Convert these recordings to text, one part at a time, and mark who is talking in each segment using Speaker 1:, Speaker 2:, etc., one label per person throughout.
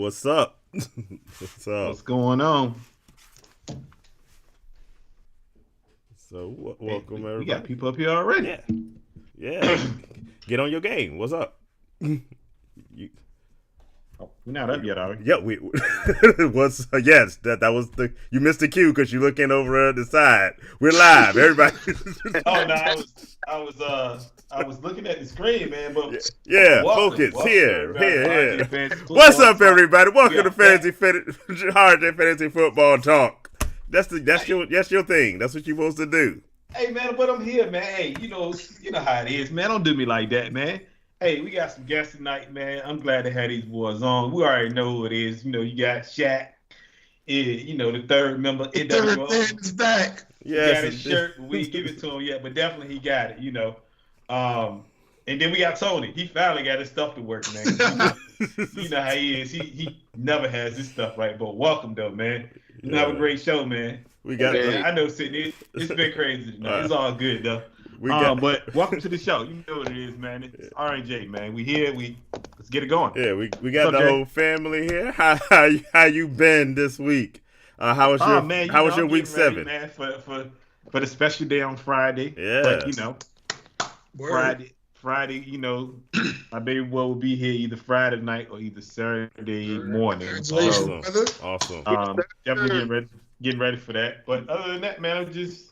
Speaker 1: what's up? What's up?
Speaker 2: What's going on?
Speaker 1: So,
Speaker 2: Hey,
Speaker 1: welcome
Speaker 2: we got
Speaker 1: everybody.
Speaker 2: people up here already.
Speaker 1: Yeah, yeah. Get on your game. What's up? You,
Speaker 2: Oh, we're not up yet, are we?
Speaker 1: yeah, we was yes. That was the you missed the cue because you're looking over at the side. We're live, everybody.
Speaker 2: Oh no, I was looking at the screen, man. But
Speaker 1: Yeah,
Speaker 2: welcome,
Speaker 1: focus
Speaker 2: welcome
Speaker 1: here,
Speaker 2: everybody to
Speaker 1: here.
Speaker 2: RJ Fantasy
Speaker 1: What's
Speaker 2: Football
Speaker 1: up,
Speaker 2: Talk.
Speaker 1: everybody?
Speaker 2: We
Speaker 1: Welcome to
Speaker 2: are back.
Speaker 1: Fantasy Football Talk. That's
Speaker 2: Hey,
Speaker 1: your thing. That's what you're supposed to do.
Speaker 2: hey, man, but I'm here, man. Hey, you know how it is, man. Don't do me like that, man. Hey, we got some guests tonight, man. I'm glad to have these boys on. We already know who it is. You got Shaq, the third member,
Speaker 3: The third
Speaker 2: NWO.
Speaker 3: man is back.
Speaker 2: He got
Speaker 1: Yes,
Speaker 2: his shirt, but we ain't give it to him yet. But definitely he got it. And then we got Tony. He finally got his stuff to work, man. You know how he is. He never has his stuff right. But welcome though, man. You
Speaker 1: Yeah.
Speaker 2: have a great show, man.
Speaker 1: we got.
Speaker 2: I know, Sydney. It's been crazy tonight. It's all good though.
Speaker 1: We got.
Speaker 2: But welcome to the show. You know what it is, man. It's R&J, man. We here. Let's get it going.
Speaker 1: Yeah, we got
Speaker 2: What's up,
Speaker 1: the
Speaker 2: Jay?
Speaker 1: whole family here. How you been this week? How was your
Speaker 2: Oh man,
Speaker 1: How was your
Speaker 2: I'm
Speaker 1: week
Speaker 2: getting ready,
Speaker 1: 7?
Speaker 2: man, for the special day on Friday.
Speaker 1: Yeah.
Speaker 2: But
Speaker 3: Word.
Speaker 2: Friday, my baby boy will be here either Friday night or either Saturday morning.
Speaker 3: Congratulations,
Speaker 2: So,
Speaker 3: brother.
Speaker 1: Awesome.
Speaker 2: definitely getting ready for that. But other than that, man, I'm just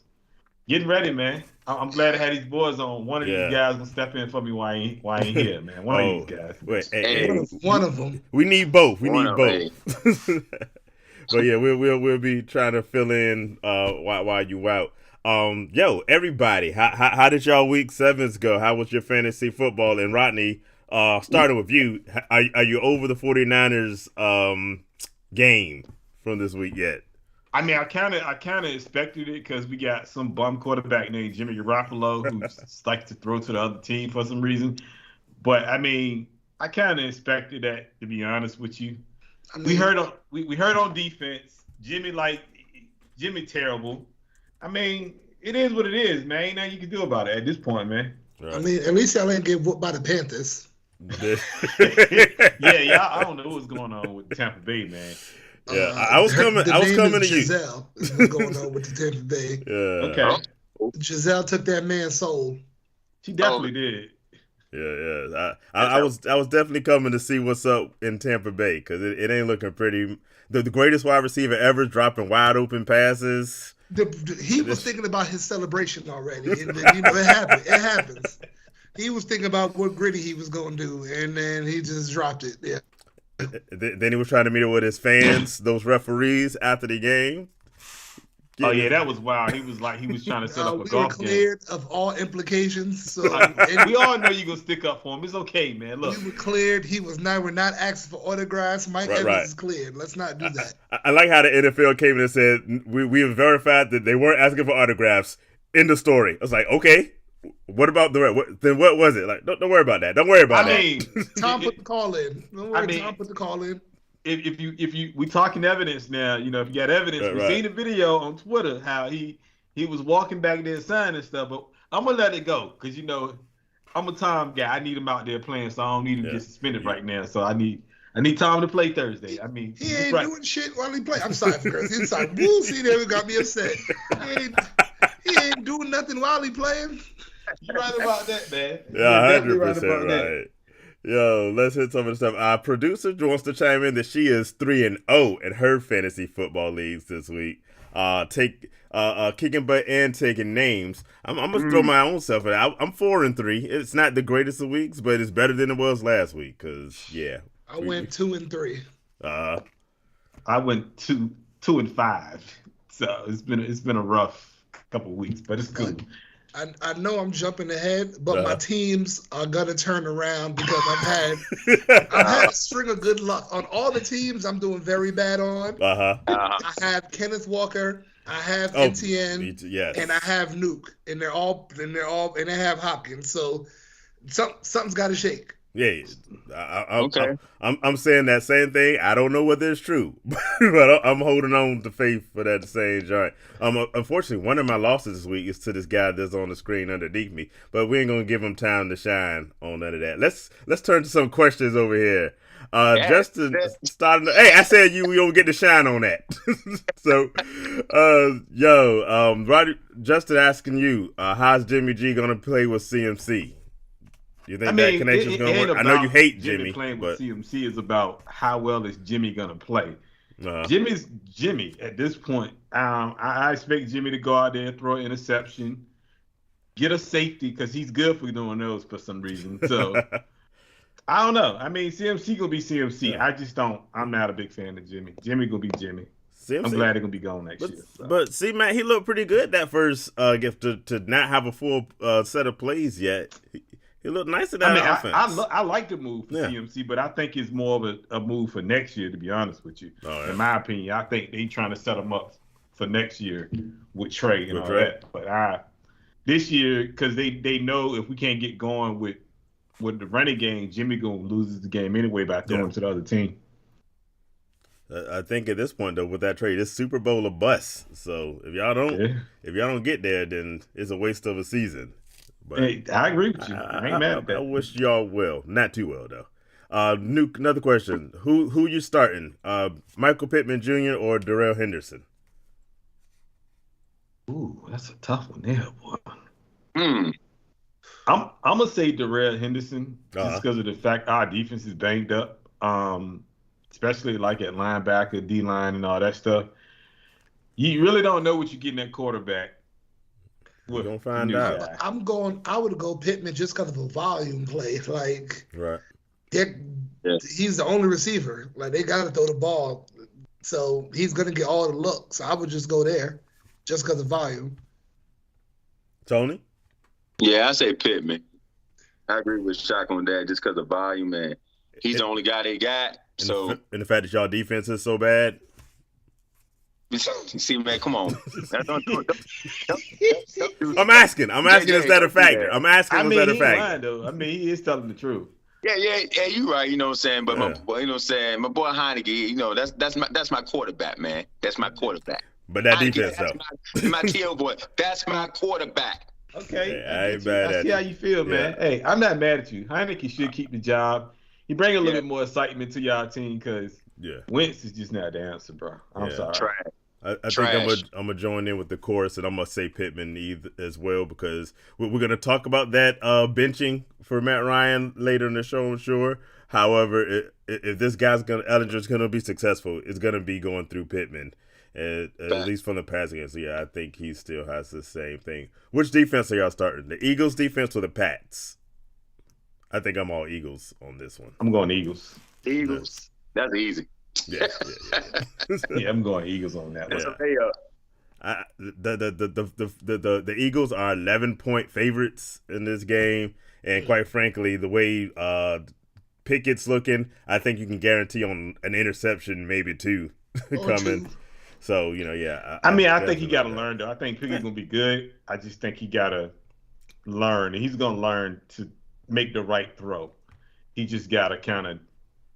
Speaker 2: getting ready, man. I'm glad to have these boys on. One of
Speaker 1: Yeah.
Speaker 2: these guys gonna step in for me while I ain't here, man. One of these guys.
Speaker 1: Wait,
Speaker 4: Hey.
Speaker 3: One of them.
Speaker 1: we need both. We
Speaker 4: One
Speaker 1: need
Speaker 4: of
Speaker 1: both. But yeah, we'll be trying to fill in while you out. Yo, everybody, how did y'all week 7s go? How was your fantasy football? And Rodney, starting with you, are you over the 49ers game from this week yet?
Speaker 2: I mean, I kind of expected it because we got some bum quarterback named Jimmy Garoppolo who likes to throw to the other team for some reason. But I mean, I kind of expected that, to be honest with you.
Speaker 3: I mean,
Speaker 2: We heard on defense, Jimmy terrible. I mean, it is what it is, man. Ain't nothing you can do about it at this point, man.
Speaker 3: I mean, at least y'all ain't get whooped by the Panthers.
Speaker 2: Yeah, I don't know what's going on with Tampa Bay, man.
Speaker 1: Yeah, I was coming to you.
Speaker 3: Giselle is what's going on with the Tampa Bay.
Speaker 1: Yeah.
Speaker 2: Okay,
Speaker 3: Giselle took that man's soul.
Speaker 2: she definitely did.
Speaker 1: Yeah. I was definitely coming to see what's up in Tampa Bay because it ain't looking pretty. The greatest wide receiver ever dropping wide open passes.
Speaker 3: He was thinking about his celebration already. It happened. It happens. He was thinking about what Gritty he was going to do, and then he just dropped it. Yeah.
Speaker 1: Then he was trying to meet up with his fans, those referees after the game.
Speaker 2: Oh yeah, that was wild. He was trying to set up a
Speaker 3: We were
Speaker 2: golf game.
Speaker 3: cleared of all implications. So
Speaker 2: And we all know you're gonna stick up for him. It's okay, man. Look,
Speaker 3: we were cleared. We're not asking for autographs. Mike
Speaker 1: Right,
Speaker 3: Evans
Speaker 1: right.
Speaker 3: is cleared. Let's not do that.
Speaker 1: I like how the NFL came in and said we have verified that they weren't asking for autographs in the story. I was like, okay, what about the then? What was it? Like, don't worry about that. Don't worry about
Speaker 2: I
Speaker 1: that.
Speaker 2: mean,
Speaker 3: Tom put the call in. Don't worry,
Speaker 2: I mean-
Speaker 3: Tom put the call in.
Speaker 2: if you we talking evidence now, if you got evidence,
Speaker 1: Right,
Speaker 2: we
Speaker 1: right.
Speaker 2: seen the video on Twitter how he was walking back there signing stuff, but I'm gonna let it go because I'm a Tom guy. I need him out there playing, so I don't need him to
Speaker 1: Yeah.
Speaker 2: get suspended right now. So I need Tom to play Thursday. I mean,
Speaker 3: He
Speaker 2: he's
Speaker 3: ain't
Speaker 2: right.
Speaker 3: doing shit while he play. I'm sorry for Chris. He's sorry. Woo, see there, got me upset. He ain't doing nothing while he playing.
Speaker 2: You're right about that, man.
Speaker 1: Yeah,
Speaker 2: You're definitely
Speaker 1: 100% right. Yo, let's hit some of the stuff. Our producer wants to chime in that she is 3-0 in her fantasy football leagues this week. Kicking butt and taking names. I'm gonna throw my own self in. I'm 4-3. It's not the greatest of weeks, but it's better than it was last week. Cause yeah,
Speaker 3: I went 2 and 3.
Speaker 2: I went 2-5, so it's been a rough couple weeks, but it's good.
Speaker 3: I know I'm jumping ahead, but my teams are gonna turn around because I've had a string of good luck on all the teams. I'm doing very bad on. I have Kenneth Walker, I have Etienne,
Speaker 1: yes.
Speaker 3: and I have Nuke, and they have Hopkins. So something's got to shake.
Speaker 1: Yeah,
Speaker 4: Okay.
Speaker 1: I'm saying that same thing. I don't know whether it's true, but I'm holding on to faith for that same joint. Unfortunately, one of my losses this week is to this guy that's on the screen underneath me, but we ain't gonna give him time to shine on none of that. Let's turn to some questions over here. Justin starting. Hey, I said we don't get to shine on that. So, Justin asking you, how's Jimmy G gonna play with CMC? You think that connection's gonna work? I know you hate Jimmy
Speaker 2: playing
Speaker 1: but
Speaker 2: with CMC is about how well is Jimmy gonna play. Jimmy's Jimmy at this point. I expect Jimmy to go out there, throw an interception, get a safety because he's good for doing those for some reason. So I don't know. I mean, CMC gonna be CMC. Yeah. I just don't. I'm not a big fan of Jimmy. Jimmy gonna be Jimmy. CMC. I'm glad they're gonna be gone next year. So.
Speaker 1: But see, Matt, he looked pretty good that first gift to not have a full set of plays yet. He looked nice in that offense.
Speaker 2: I like the move for CMC, but I think it's more of a move for next year, to be honest with you. Oh, yeah. In my opinion, I think they're trying to set him up for next year with Trey and all that. But this year, because they know if we can't get going with the running game, Jimmy gonna lose the game anyway by throwing to the other team.
Speaker 1: I think at this point though, with that trade, it's Super Bowl or bust. So if y'all don't get there, then it's a waste of a season. But
Speaker 2: hey, I agree with you. I ain't mad at that.
Speaker 1: I wish y'all well. Not too well though. Another question: Who you starting? Michael Pittman Jr. or Darrell Henderson?
Speaker 2: Ooh, that's a tough one there, boy. I'm gonna say Darrell Henderson just because of the fact our defense is banged up, especially like at linebacker, D-line, and all that stuff. You really don't know what you're getting at quarterback.
Speaker 1: We're gonna find out.
Speaker 3: I would go Pittman just because of a volume play. Like,
Speaker 1: right.
Speaker 3: He's the only receiver. Like, they got to throw the ball, so he's gonna get all the looks. I would just go there, just because of volume.
Speaker 1: Tony.
Speaker 4: Yeah, I say Pittman. I agree with Shaq on that, just because of volume, man. He's the only guy they got.
Speaker 1: And the fact that y'all defense is so bad.
Speaker 4: See, man, come on.
Speaker 1: I'm asking. Is that a factor? I'm asking. Is that a factor?
Speaker 2: Lying, though. I mean, he is telling the truth.
Speaker 4: Yeah, you right. You know what I'm saying? But my boy, you know what I'm saying? My boy Heineke, you know, that's my quarterback, man. That's my quarterback.
Speaker 1: But that defense, though.
Speaker 4: My TL boy, that's my quarterback.
Speaker 2: Okay,
Speaker 1: I ain't mad at you.
Speaker 2: I see how you feel, man. Hey, I'm not mad at you. Heineke should keep the job. He bring a little bit more excitement to y'all team because Wentz is just not the answer, bro. I'm sorry.
Speaker 1: I think I'm gonna join in with the chorus, and I'm gonna say Pittman as well because we're gonna talk about that benching for Matt Ryan later in the show, I'm sure. However, if this guy's Ellinger's gonna be successful, it's gonna be going through Pittman, at least from the passing game. So I think he still has the same thing. Which defense are y'all starting? The Eagles defense or the Pats? I think I'm all Eagles on this one.
Speaker 2: I'm going Eagles.
Speaker 4: Eagles. That's easy.
Speaker 1: Yeah.
Speaker 2: Yeah, I'm going Eagles on that one.
Speaker 1: The Eagles are 11-point favorites in this game, and quite frankly, the way Pickett's looking, I think you can guarantee on an interception, maybe two, coming. So I
Speaker 2: think he got to learn though. I think Pickett's gonna be good. I just think he got to learn, and he's gonna learn to make the right throw. He just got to kind of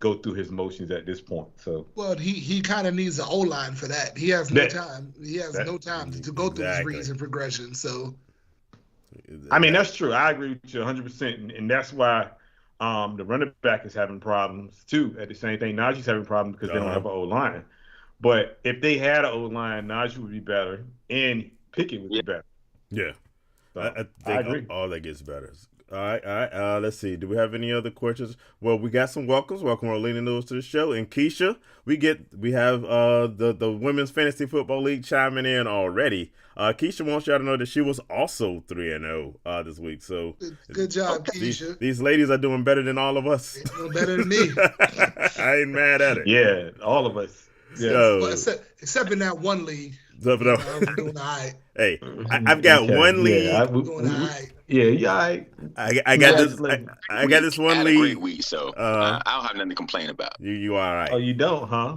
Speaker 2: go through his motions at this point. So
Speaker 3: he kind of needs an O-line for that. He has no time. He has no time to go through his reads and progression. So
Speaker 2: I mean, that's true. I agree with you 100%, and that's why the running back is having problems too. At the same thing, Najee's having problems because they don't have an O-line. But if they had an O-line, Najee would be better, and Pickett would be better.
Speaker 1: Yeah,
Speaker 2: so,
Speaker 1: I think
Speaker 2: agree.
Speaker 1: All that gets better. All right. Let's see. Do we have any other questions? Well, we got some welcomes. Welcome Orlando News to the show. And Keisha, we have the Women's Fantasy Football League chiming in already. Keisha wants y'all to know that she was also 3-0 this week. So
Speaker 3: good job, Keisha.
Speaker 1: These ladies are doing better than all of us.
Speaker 3: They're doing better than me.
Speaker 1: I ain't mad at it.
Speaker 2: Yeah, all of us. Yeah.
Speaker 3: Well, except in that one league. I'm doing all right.
Speaker 1: Hey, I've got one league.
Speaker 3: I'm doing all right.
Speaker 2: Yeah, you all right.
Speaker 1: I got this. I got this one league.
Speaker 4: Great week, so I don't have nothing to complain about.
Speaker 1: You all right?
Speaker 2: Oh, you don't, huh?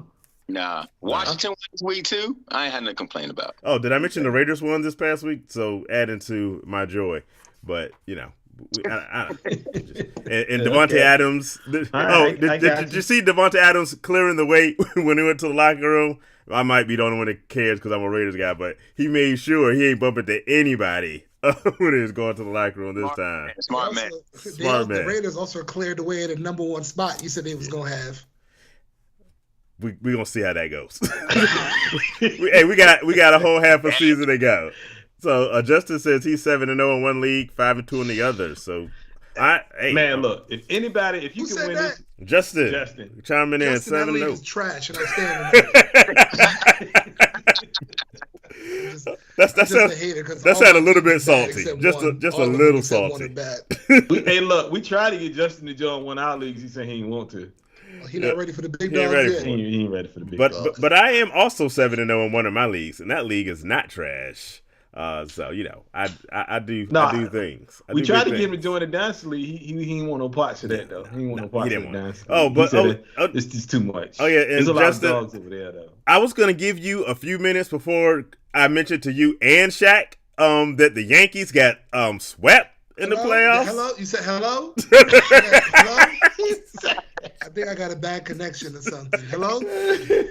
Speaker 4: Nah. Washington won this week too. I ain't had nothing to complain about.
Speaker 1: Oh, did I mention the Raiders won this past week? So adding to my joy, but and Devontae Adams. Did you see Devontae Adams clearing the way when he went to the locker room? I might be the only one that cares because I'm a Raiders guy, but he made sure he ain't bumping to anybody Who is going to the locker room this time?
Speaker 4: Smart man.
Speaker 1: Smart man.
Speaker 3: The Raiders also cleared away the number one spot you said they was going to have.
Speaker 1: We gonna see how that goes. we got a whole half a season to go. So Justin says he's 7-0 in one league, 5-2 in the other. So
Speaker 2: look, if you can win this,
Speaker 1: Justin, chiming in 7-0.
Speaker 3: That league is trash, and I stand
Speaker 1: That sounded a little bit salty. Just a little salty.
Speaker 2: We tried to get Justin to join one of our leagues. He said he didn't want to.
Speaker 3: He's not ready for the big dogs yet.
Speaker 2: He ain't ready for the big dogs.
Speaker 1: But I am also 7-0 in one of my leagues, and that league is not trash. So I do things.
Speaker 2: We tried to get him to join the dance league. He didn't want no parts of that though. He didn't want no parts of the dance league.
Speaker 1: Oh, but
Speaker 2: it's just too much.
Speaker 1: Oh yeah, and
Speaker 2: there's a lot
Speaker 1: Justin,
Speaker 2: of dogs over there though.
Speaker 1: I was gonna give you a few minutes before I mentioned to you and Shaq that the Yankees got swept in the playoffs.
Speaker 3: Hello, you said hello. Hello. I think I got a bad connection or something. Hello?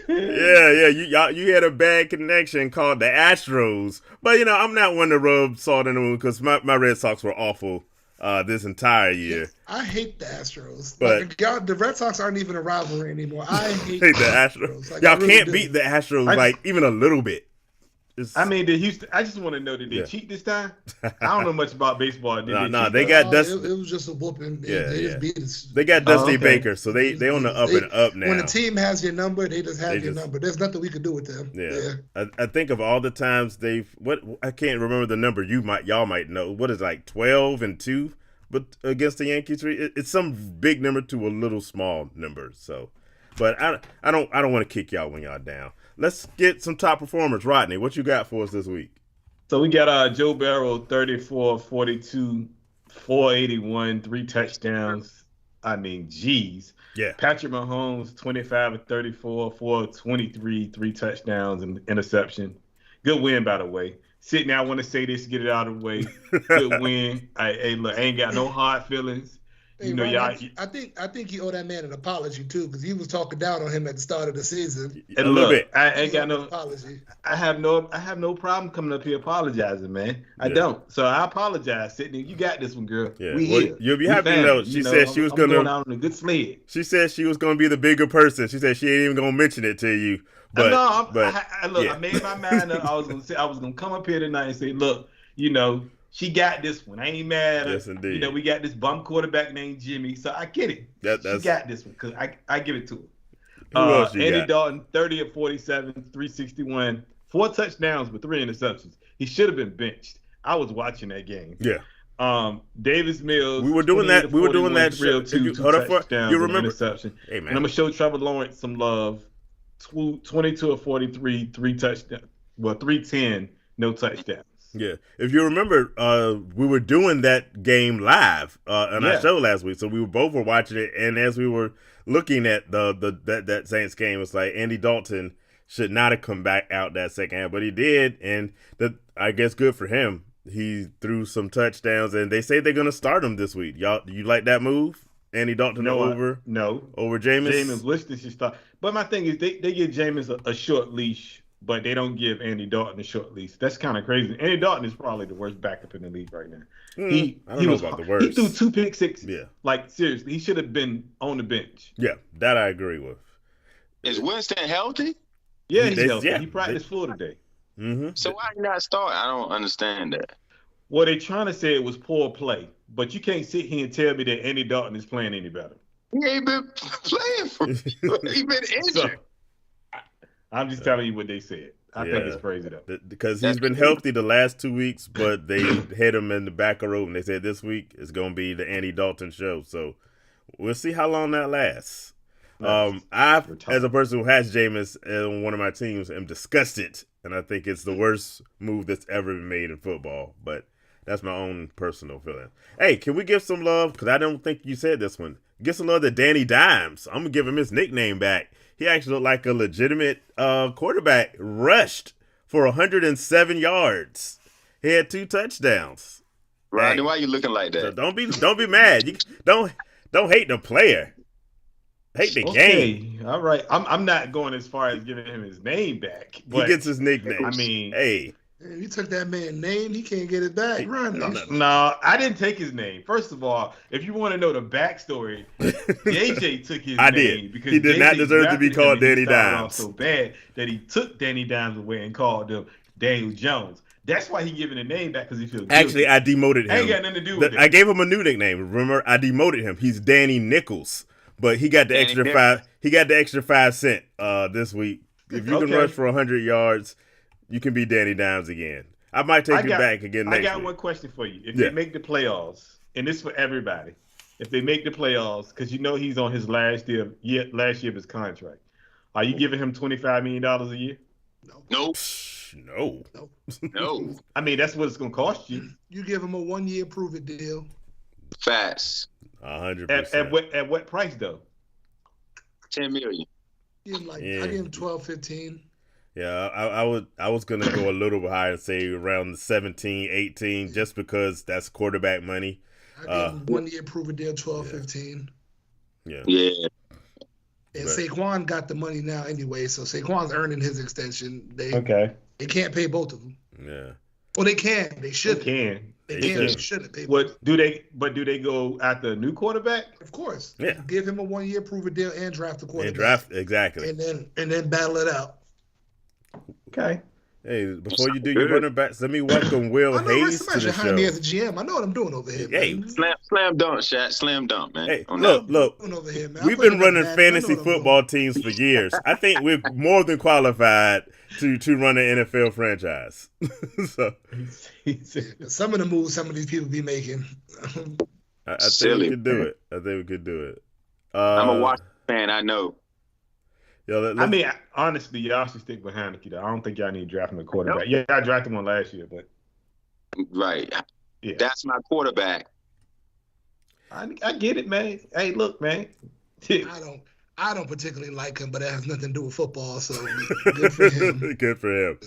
Speaker 1: Yeah. You had a bad connection called the Astros. But, I'm not one to rub salt in the wound because my Red Sox were awful this entire year.
Speaker 3: Yes, I hate the Astros.
Speaker 1: But
Speaker 3: the Red Sox aren't even a rivalry anymore. I hate
Speaker 1: the Astros. Y'all really can't beat the Astros even a little bit.
Speaker 2: I just want to know, did they cheat this time? I don't know much about baseball.
Speaker 1: They got Dusty.
Speaker 3: It was just a whooping.
Speaker 1: They got Dusty Baker, so they on the up and up now.
Speaker 3: When the team has your number, they just have your number. There's nothing we can do with them.
Speaker 1: Yeah. I think of all the times I can't remember the number. Y'all might know. What is it, like 12-2, but against the Yankees? It's some big number to a little small number. So, but I don't want to kick y'all when y'all down. Let's get some top performers. Rodney, what you got for us this week?
Speaker 2: So we got Joe Burrow, 34, 42, 481, 3 touchdowns. Geez.
Speaker 1: Yeah.
Speaker 2: Patrick Mahomes, 25 of 34, 423, 3 touchdowns and interception. Good win, by the way. Sydney, I want to say this, get it out of the way. Good win. I ain't got no hard feelings.
Speaker 3: Hey, Ryan, I think you owe that man an apology too, because he was talking down on him at the start of the season.
Speaker 2: And look, I ain't got no apology. I have no problem coming up here apologizing, man. I don't. So I apologize, Sydney. You got this one, girl.
Speaker 1: Yeah. You'll be happy to know. She said she was going
Speaker 2: out on a good sled.
Speaker 1: She said she was going to be the bigger person. She said she ain't even going to mention it to you. But
Speaker 2: I made my mind up. I was going to come up here tonight and say, look, she got this one. I ain't mad.
Speaker 1: Yes, indeed.
Speaker 2: We got this bum quarterback named Jimmy, so I get it. She got this one because I give it to her.
Speaker 1: Who else you
Speaker 2: Andy
Speaker 1: got?
Speaker 2: Dalton, 30 of 47, 361, 4 touchdowns with 3 interceptions. He should have been benched. I was watching that game.
Speaker 1: Yeah.
Speaker 2: Davis Mills.
Speaker 1: We were doing that. We were doing that.
Speaker 2: Real two touchdowns.
Speaker 1: You remember?
Speaker 2: Interception.
Speaker 1: Hey man.
Speaker 2: And I'm gonna show Trevor Lawrence some love. 22 of 43, 3 touchdowns. Well, 310, no touchdowns.
Speaker 1: Yeah, if you remember, we were doing that game live on our show last week, so we were watching it, and as we were looking at that Saints game, it's like Andy Dalton should not have come back out that second half, but he did, and I guess good for him. He threw some touchdowns, and they say they're gonna start him this week. Y'all, do you like that move? Andy Dalton over Jameis?
Speaker 2: Jameis Winston should start, but my thing is they give Jameis a short leash. But they don't give Andy Dalton a short leash. That's kind of crazy. Andy Dalton is probably the worst backup in the league right now.
Speaker 1: I don't know about the worst.
Speaker 2: He threw 2 pick sixes.
Speaker 1: Yeah.
Speaker 2: Like, seriously, he should have been on the bench.
Speaker 1: Yeah, that I agree with.
Speaker 4: Is Winston healthy?
Speaker 2: Yeah, he's healthy. He practiced full today.
Speaker 1: Mm-hmm.
Speaker 4: So why did he not start? I don't understand that.
Speaker 2: Well, they're trying to say it was poor play. But you can't sit here and tell me that Andy Dalton is playing any better.
Speaker 4: He ain't been playing for He's been injured.
Speaker 2: So, I'm just telling you what they said. I think it's crazy, though.
Speaker 1: Because he's been healthy the last 2 weeks, but they hit him in the back of the road, and they said this week is going to be the Andy Dalton show. So we'll see how long that lasts. I, as a person who has Jameis on one of my teams, am disgusted, and I think it's the worst move that's ever been made in football. But that's my own personal feeling. Hey, can we give some love? Because I don't think you said this one. Give some love to Danny Dimes. I'm going to give him his nickname back. He actually looked like a legitimate quarterback. Rushed for 107 yards. He had 2 touchdowns.
Speaker 4: Rodney, why are you looking like that?
Speaker 1: So don't be mad. You don't hate the player. Hate the game.
Speaker 2: All right. I'm not going as far as giving him his name back. But
Speaker 1: he gets his nickname.
Speaker 2: I mean,
Speaker 1: hey,
Speaker 3: And you took that man's name, he can't get it back. Run.
Speaker 2: No, I didn't take his name. First of all, if you want to know the backstory, JJ took his name because
Speaker 1: he did
Speaker 2: JJ
Speaker 1: not deserve to be called Danny
Speaker 2: Dimes.
Speaker 1: Dimes.
Speaker 2: So bad that he took Danny Dimes away and called him Daniel Jones. That's why he giving the name back because he feels guilty.
Speaker 1: Actually, I demoted him.
Speaker 2: Ain't got nothing to do with it.
Speaker 1: I gave him a new nickname. Remember, I demoted him. He's Danny Nichols, but he got the extra $5. He got the extra 5 cents this week. If you can rush for 100 yards, you can be Danny Dimes again. I might take you back again next week.
Speaker 2: I got one question for you. If they make the playoffs, and this is for everybody, if they make the playoffs, because you know he's on his last year of his contract, are you giving him $25 million a year?
Speaker 4: No.
Speaker 2: No. I mean, that's what it's going to cost you.
Speaker 3: You give him a 1-year prove-it deal.
Speaker 4: Fast.
Speaker 1: 100%.
Speaker 2: At what price, though?
Speaker 4: $10 million.
Speaker 3: I give him 12, 15.
Speaker 1: Yeah, I was gonna go a little bit higher, say around 17, 18, just because that's quarterback money.
Speaker 3: I give him 1-year prove-it deal, 12, 15.
Speaker 1: Yeah.
Speaker 3: And Saquon got the money now anyway, so Saquon's earning his extension. They can't pay both of them.
Speaker 1: Yeah.
Speaker 3: Well, they can. They should.
Speaker 2: They
Speaker 3: shouldn't pay.
Speaker 2: What do they? But do they go after a new quarterback?
Speaker 3: Of course.
Speaker 1: Yeah.
Speaker 3: Give him a 1-year prove-it deal and draft a quarterback.
Speaker 1: And draft exactly.
Speaker 3: And then battle it out.
Speaker 2: Okay.
Speaker 1: Hey, before you do your running backs, let me welcome Will Hayes to the show.
Speaker 3: Me as a GM. I know what I'm doing over here.
Speaker 1: Hey,
Speaker 4: slam dunk, Shaq. Slam dunk, man.
Speaker 1: Hey, look.
Speaker 3: Over here, man.
Speaker 1: We've been running fantasy football teams for years. I think we're more than qualified to run an NFL franchise. So,
Speaker 3: some of the moves some of these people be making.
Speaker 1: I think we could do it.
Speaker 4: I'm a Washington fan. I know.
Speaker 2: I mean, honestly, y'all should stick behind the though. I don't think y'all need to draft him a quarterback. Nope. Yeah, I drafted one last year, but
Speaker 4: right. Yeah. That's my quarterback.
Speaker 2: I get it, man. Hey, look, man.
Speaker 3: I don't particularly like him, but it has nothing to do with football, so good for him.
Speaker 1: Good for him.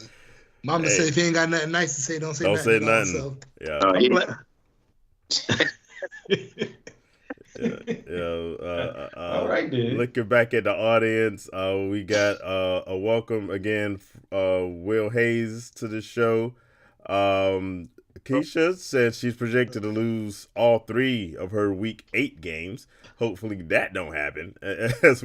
Speaker 3: Mama say if you ain't got nothing nice to say, don't say nothing.
Speaker 1: All, so. Yeah.
Speaker 2: All right, then.
Speaker 1: Looking back at the audience, we got a welcome again, Will Hayes to the show. Keisha says she's projected to lose all 3 of her week 8 games. Hopefully that don't happen. As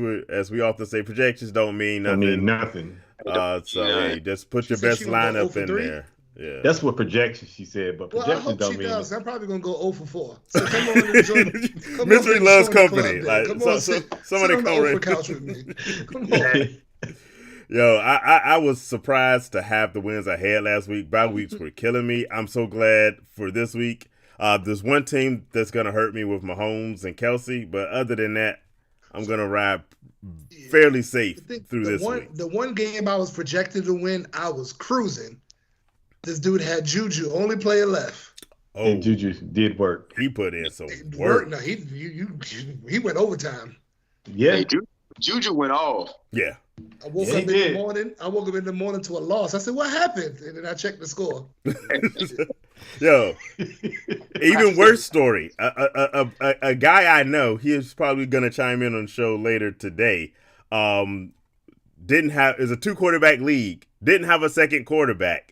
Speaker 1: we often say, projections don't mean nothing. Hey, just put your best lineup in there. Yeah,
Speaker 2: that's what projections she said, but projections don't mean.
Speaker 3: I'm probably gonna go 0 for 4. So come on and join.
Speaker 1: Misery loves company.
Speaker 3: Somebody come over couch with me. Come on.
Speaker 1: Yo, I was surprised to have the wins I had last week. Bye weeks were killing me. I'm so glad for this week. There's one team that's gonna hurt me with Mahomes and Kelsey, but other than that, I'm gonna ride fairly safe through this week.
Speaker 3: The one game I was projected to win, I was cruising. This dude had Juju, only player left.
Speaker 2: Oh, and Juju did work.
Speaker 1: He put in some work.
Speaker 3: No, he went overtime.
Speaker 2: Yeah,
Speaker 4: hey, Juju went off.
Speaker 1: Yeah.
Speaker 3: I woke up in the morning to a loss. I said, "What happened?" And then I checked the score.
Speaker 1: Yo, even worse story. A guy I know, he is probably gonna chime in on the show later today. Is a 2-quarterback league. Didn't have a second quarterback.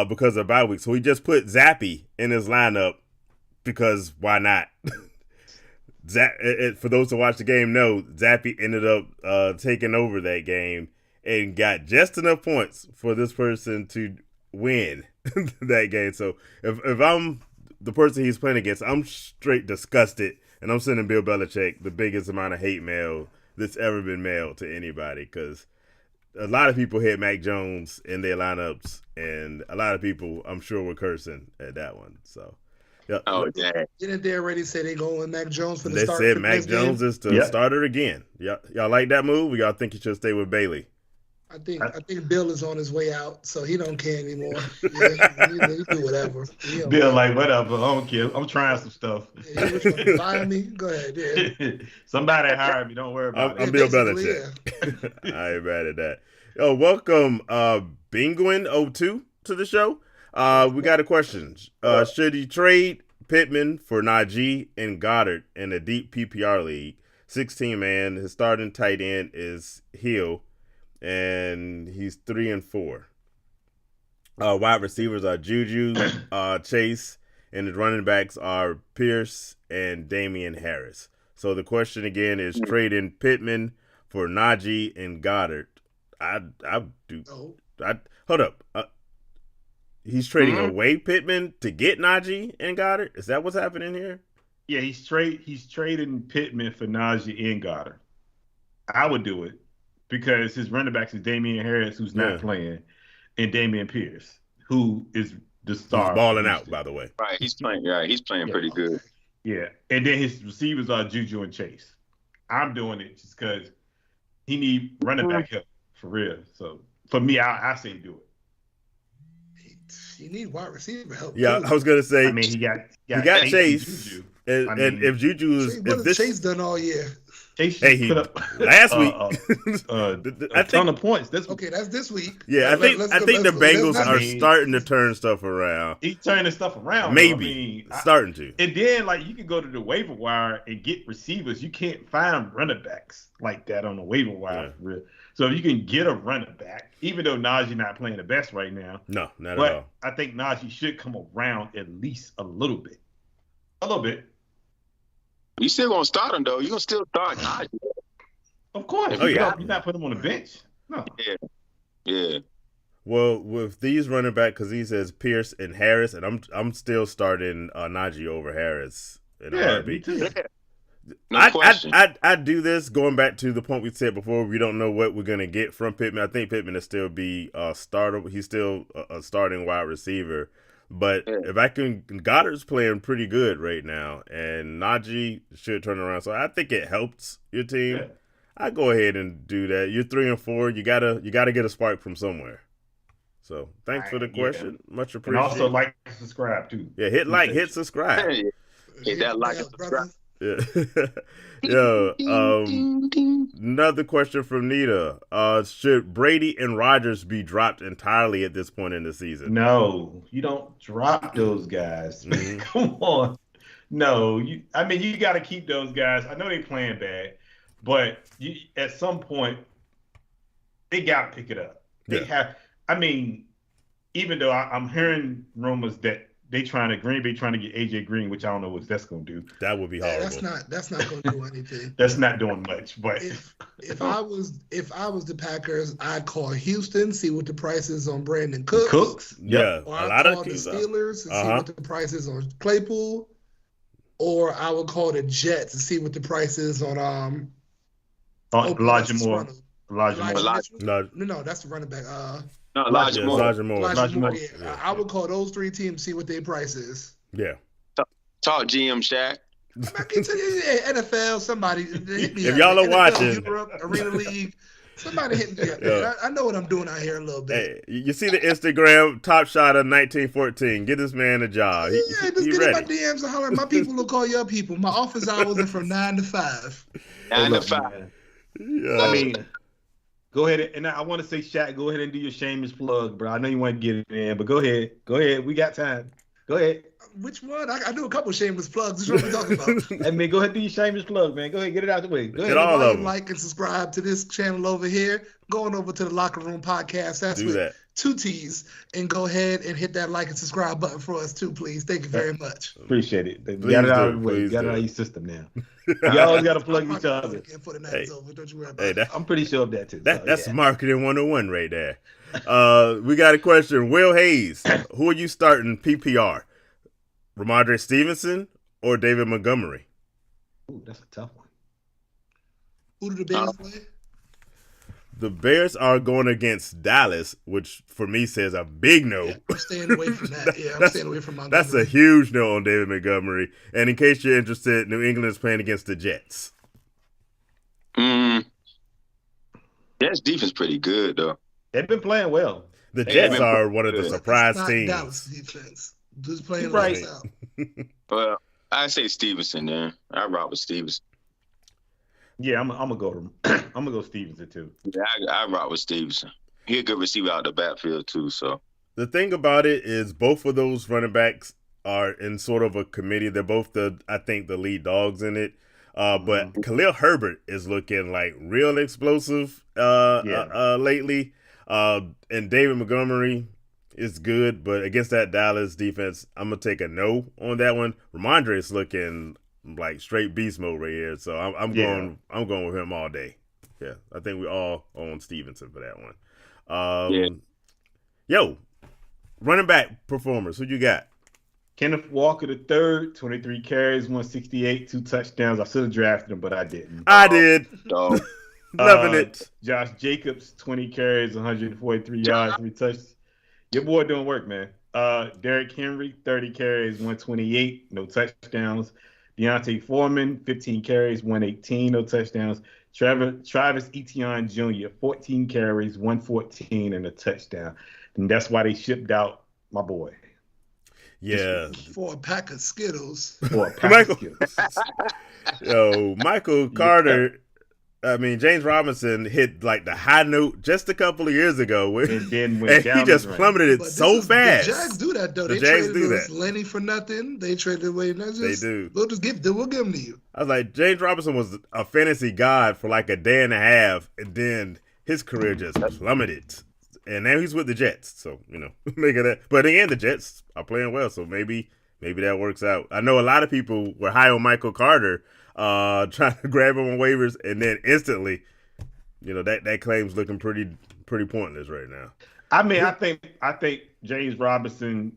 Speaker 1: Because of bye week. So he just put Zappy in his lineup because why not? For those who watch the game know, Zappy ended up taking over that game and got just enough points for this person to win that game. So if I'm the person he's playing against, I'm straight disgusted, and I'm sending Bill Belichick the biggest amount of hate mail that's ever been mailed to anybody, because a lot of people hit Mac Jones in their lineups, and a lot of people, I'm sure, were cursing at that one. So, yeah.
Speaker 4: Oh, yeah.
Speaker 3: Didn't they already say they going with Mac Jones for the start?
Speaker 1: They said Mac Jones is the starter again. Y'all like that move? Or y'all think he should stay with Bailey?
Speaker 3: I think Bill is on his way out, so he don't care anymore. Yeah, he do whatever.
Speaker 2: Bill like, whatever, I don't care. I'm trying some stuff.
Speaker 3: Yeah, you trying to fire me? Go ahead. Yeah.
Speaker 2: Somebody hired me. Don't worry about it.
Speaker 1: I'm Bill Belichick. Yeah. I ain't mad at that. Yo, welcome Binguin02 to the show. We got a question. Should he trade Pittman for Najee and Goddard in a deep PPR league? 16-man. His starting tight end is Hill, and he's 3-4. Wide receivers are Juju, Chase, and the running backs are Pierce and Damian Harris. So the question again is trading Pittman for Najee and Goddard. I do.
Speaker 3: No.
Speaker 1: Hold up. He's trading away Pittman to get Najee and Goddard. Is that what's happening here?
Speaker 2: Yeah, he's trading Pittman for Najee and Goddard. I would do it because his running backs is Damian Harris, who's not playing, and Damian Pierce, who is the star.
Speaker 1: He's balling out, by the way.
Speaker 4: Right, he's playing. Yeah, he's playing pretty good.
Speaker 2: Yeah, and then his receivers are Juju and Chase. I'm doing it just because he need running back help for real. So for me, I say do it.
Speaker 3: You need wide receiver help.
Speaker 1: Yeah,
Speaker 3: too.
Speaker 1: I was gonna say.
Speaker 2: I mean, he got
Speaker 1: Chase.
Speaker 2: Juju.
Speaker 1: And if Juju is,
Speaker 3: what has Chase done all year?
Speaker 2: Chase
Speaker 1: he
Speaker 2: put up
Speaker 1: last week
Speaker 2: a ton of points.
Speaker 3: Okay, that's this week.
Speaker 1: Yeah, I think the Bengals are starting to turn stuff around.
Speaker 2: He's turning stuff around.
Speaker 1: Maybe starting to.
Speaker 2: And then like you can go to the waiver wire and get receivers. You can't find running backs like that on the waiver wire. For real. So if you can get a running back, even though Najee not playing the best right now.
Speaker 1: No, not at all.
Speaker 2: I think Najee should come around at least a little bit. A little bit.
Speaker 4: You still gonna start him though. You gonna still start Najee.
Speaker 2: Of course.
Speaker 1: Oh, yeah.
Speaker 2: You're not putting him on the bench. No.
Speaker 4: Yeah.
Speaker 1: Well, with these running back, because he says Pierce and Harris, and I'm still starting Najee over Harris in a heartbeat.
Speaker 2: Me too.
Speaker 1: I do this going back to the point we said before. We don't know what we're gonna get from Pittman. I think Pittman will still be a starter. He's still a starting wide receiver. But if I can, Goddard's playing pretty good right now, and Najee should turn around. So I think it helps your team.
Speaker 2: Yeah.
Speaker 1: I go ahead and do that. You're 3-4. You gotta get a spark from somewhere. So thanks for the question. Much appreciated.
Speaker 2: And also like and subscribe too.
Speaker 1: Yeah, hit subscribe.
Speaker 4: Hit that like and subscribe.
Speaker 1: Yeah. Yo, another question from Nita. Should Brady and Rodgers be dropped entirely at this point in the season?
Speaker 2: No, you don't drop those guys.
Speaker 1: Mm-hmm.
Speaker 2: Come on. No, you got to keep those guys. I know they playing bad, but at some point, they got to pick it up. They have. I mean, even though I'm hearing rumors that Green Bay trying to get AJ Green, which I don't know what that's going to do.
Speaker 1: That would be horrible.
Speaker 3: That's not going to do anything.
Speaker 2: That's not doing much. But
Speaker 3: if I was the Packers, I'd call Houston, see what the price is on Brandon Cooks.
Speaker 1: Yeah,
Speaker 3: or I'd call the Steelers and see what the price is on Claypool. Or I would call the Jets and see what the price is on
Speaker 2: Elijah Moore.
Speaker 3: No, that's the running back.
Speaker 4: No, Elijah Moore.
Speaker 3: Yeah. I would call those three teams, see what their price is.
Speaker 1: Yeah.
Speaker 4: Talk GM Shaq.
Speaker 3: I can tell you, NFL, somebody hit me
Speaker 1: if
Speaker 3: up.
Speaker 1: y'all are
Speaker 3: NFL,
Speaker 1: watching,
Speaker 3: Europe, Arena League, somebody hit me up. Yeah. I know what I'm doing out here a little bit.
Speaker 1: Hey, you see the Instagram top shot of 1914. Get this man a job.
Speaker 3: Just get in my DMs and holler. My people will call your people. My office hours are from 9 to 5.
Speaker 4: 9 to 5.
Speaker 1: Yeah.
Speaker 2: I mean, go ahead and I want to say, Shaq, go ahead and do your shameless plug, bro. I know you want to get it in, but go ahead. We got time. Go ahead.
Speaker 3: Which one? I do a couple shameless plugs. That's what we're talking about.
Speaker 2: I mean, go ahead and do your shameless plug, man. Go ahead, get it out the way. Go ahead.
Speaker 1: All of them.
Speaker 3: Like and subscribe to this channel over here. Going over to the Locker Room Podcast. That's
Speaker 1: do
Speaker 3: with
Speaker 1: that. 2
Speaker 3: T's. And go ahead and hit that like and subscribe button for us too, please. Thank you very much.
Speaker 2: Appreciate it. You got it out of the way. You got it out of your system now. You always got to plug each other.
Speaker 3: Don't you worry about it.
Speaker 2: I'm pretty sure of that too.
Speaker 1: That's marketing 101 right there. We got a question. Will Hayes, who are you starting PPR? Ramondre Stevenson or David Montgomery?
Speaker 2: Ooh, that's a tough one.
Speaker 3: Who do the Bears play?
Speaker 1: The Bears are going against Dallas, which for me says a big no.
Speaker 3: Yeah, I'm staying away from that. Yeah, I'm staying away from Montgomery.
Speaker 1: That's a huge no on David Montgomery. And in case you're interested, New England is playing against the Jets.
Speaker 4: Jets defense pretty good though.
Speaker 2: They've been playing well.
Speaker 1: The Jets are one of the surprise teams.
Speaker 3: Dallas defense. Just playing
Speaker 2: right
Speaker 3: out.
Speaker 4: Well, I say Stevenson there. I rock with Stevenson.
Speaker 2: Yeah, I'm gonna go. I'm gonna go Stevenson too.
Speaker 4: Yeah, I rock with Stevenson. He a good receiver out the backfield too. So
Speaker 1: the thing about it is, both of those running backs are in sort of a committee. They're both the lead dogs in it. But Khalil Herbert is looking like real explosive lately. And David Montgomery, is good, but against that Dallas defense, I'm gonna take a no on that one. Ramondre's looking like straight beast mode right here, so I'm going with him all day. Yeah, I think we all own Stevenson for that one. Yo, running back performers, who you got?
Speaker 2: Kenneth Walker the third, 23 carries, 168, 2 touchdowns. I should have drafted him, but I didn't.
Speaker 1: I did. Loving it.
Speaker 2: Josh Jacobs, 20 carries, 143 yards, 3 touchdowns. Your boy doing work, man. Derrick Henry, 30 carries, 128, no touchdowns. Deontay Foreman, 15 carries, 118, no touchdowns. Travis Etienne Jr., 14 carries, 114, and a touchdown. And that's why they shipped out my boy.
Speaker 1: Yeah.
Speaker 3: For a pack of Skittles.
Speaker 2: For a pack of Skittles.
Speaker 1: Yo, Michael Carter. I mean, James Robinson hit like the high note just a couple of years ago,
Speaker 2: and then went down
Speaker 1: he just plummeted it so fast.
Speaker 3: The Jags do that though.
Speaker 1: The
Speaker 3: they
Speaker 1: Jags
Speaker 3: traded
Speaker 1: do that.
Speaker 3: Lenny for nothing. They traded away.
Speaker 1: They do.
Speaker 3: We'll give them to you.
Speaker 1: I was like, James Robinson was a fantasy god for like a day and a half, and then his career just plummeted. And now he's with the Jets, so make of that. But again, the Jets are playing well, so maybe that works out. I know a lot of people were high on Michael Carter, trying to grab him on waivers, and then instantly, that claim's looking pretty pointless right now.
Speaker 2: I mean, I think James Robinson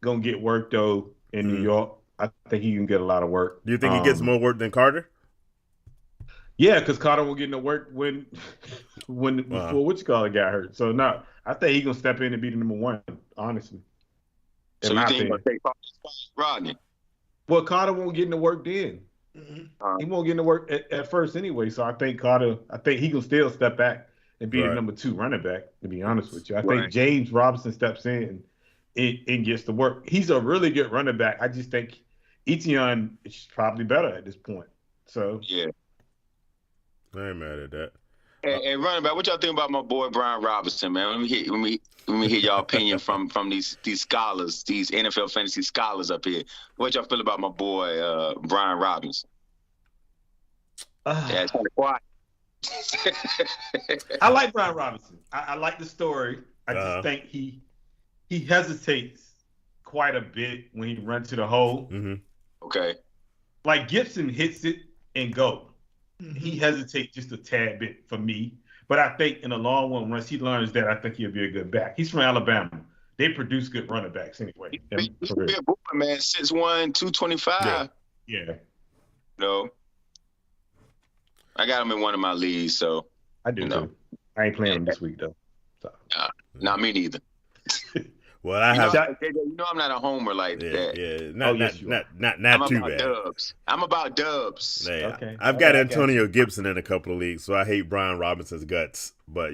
Speaker 2: gonna get work though in New York. I think he can get a lot of work.
Speaker 1: Do you think he gets more work than Carter?
Speaker 2: Yeah, because Carter will get no work before got hurt. So no, I think he's gonna step in and be the number one. Honestly.
Speaker 4: So you think he's gonna take Rodney?
Speaker 2: Well, Carter won't get into work then. He won't get into work at first anyway. So I think he can still step back and be the number 2 running back. To be honest with you, I think James Robinson steps in and gets the work. He's a really good running back. I just think Etienne is probably better at this point. So
Speaker 4: yeah.
Speaker 1: I ain't mad at that.
Speaker 4: And running back, what y'all think about my boy Brian Robinson, man? Let me hear y'all opinion from these scholars, these NFL fantasy scholars up here. What y'all feel about my boy Brian Robinson? Yeah, it's kind of quiet.
Speaker 2: I like Brian Robinson. I like the story. I just think he hesitates quite a bit when he runs to the hole.
Speaker 1: Mm-hmm.
Speaker 4: Okay.
Speaker 2: Like Gibson hits it and go. He hesitates just a tad bit for me. But I think in the long run, once he learns that, I think he'll be a good back. He's from Alabama. They produce good running backs anyway.
Speaker 4: He's a big boy, man. 6'1", 225.
Speaker 2: Yeah.
Speaker 4: No. I got him in one of my leagues, so.
Speaker 2: I do, too. I ain't playing him this week, though. So.
Speaker 4: Not me neither.
Speaker 1: Well, I'm
Speaker 4: not a homer like that.
Speaker 1: Yeah, not
Speaker 4: I'm
Speaker 1: too
Speaker 4: about
Speaker 1: bad.
Speaker 4: Dubs. I'm about Dubs.
Speaker 1: Yeah.
Speaker 2: Okay.
Speaker 1: I've got Antonio Gibson in a couple of leagues, so I hate Brian Robinson's guts. But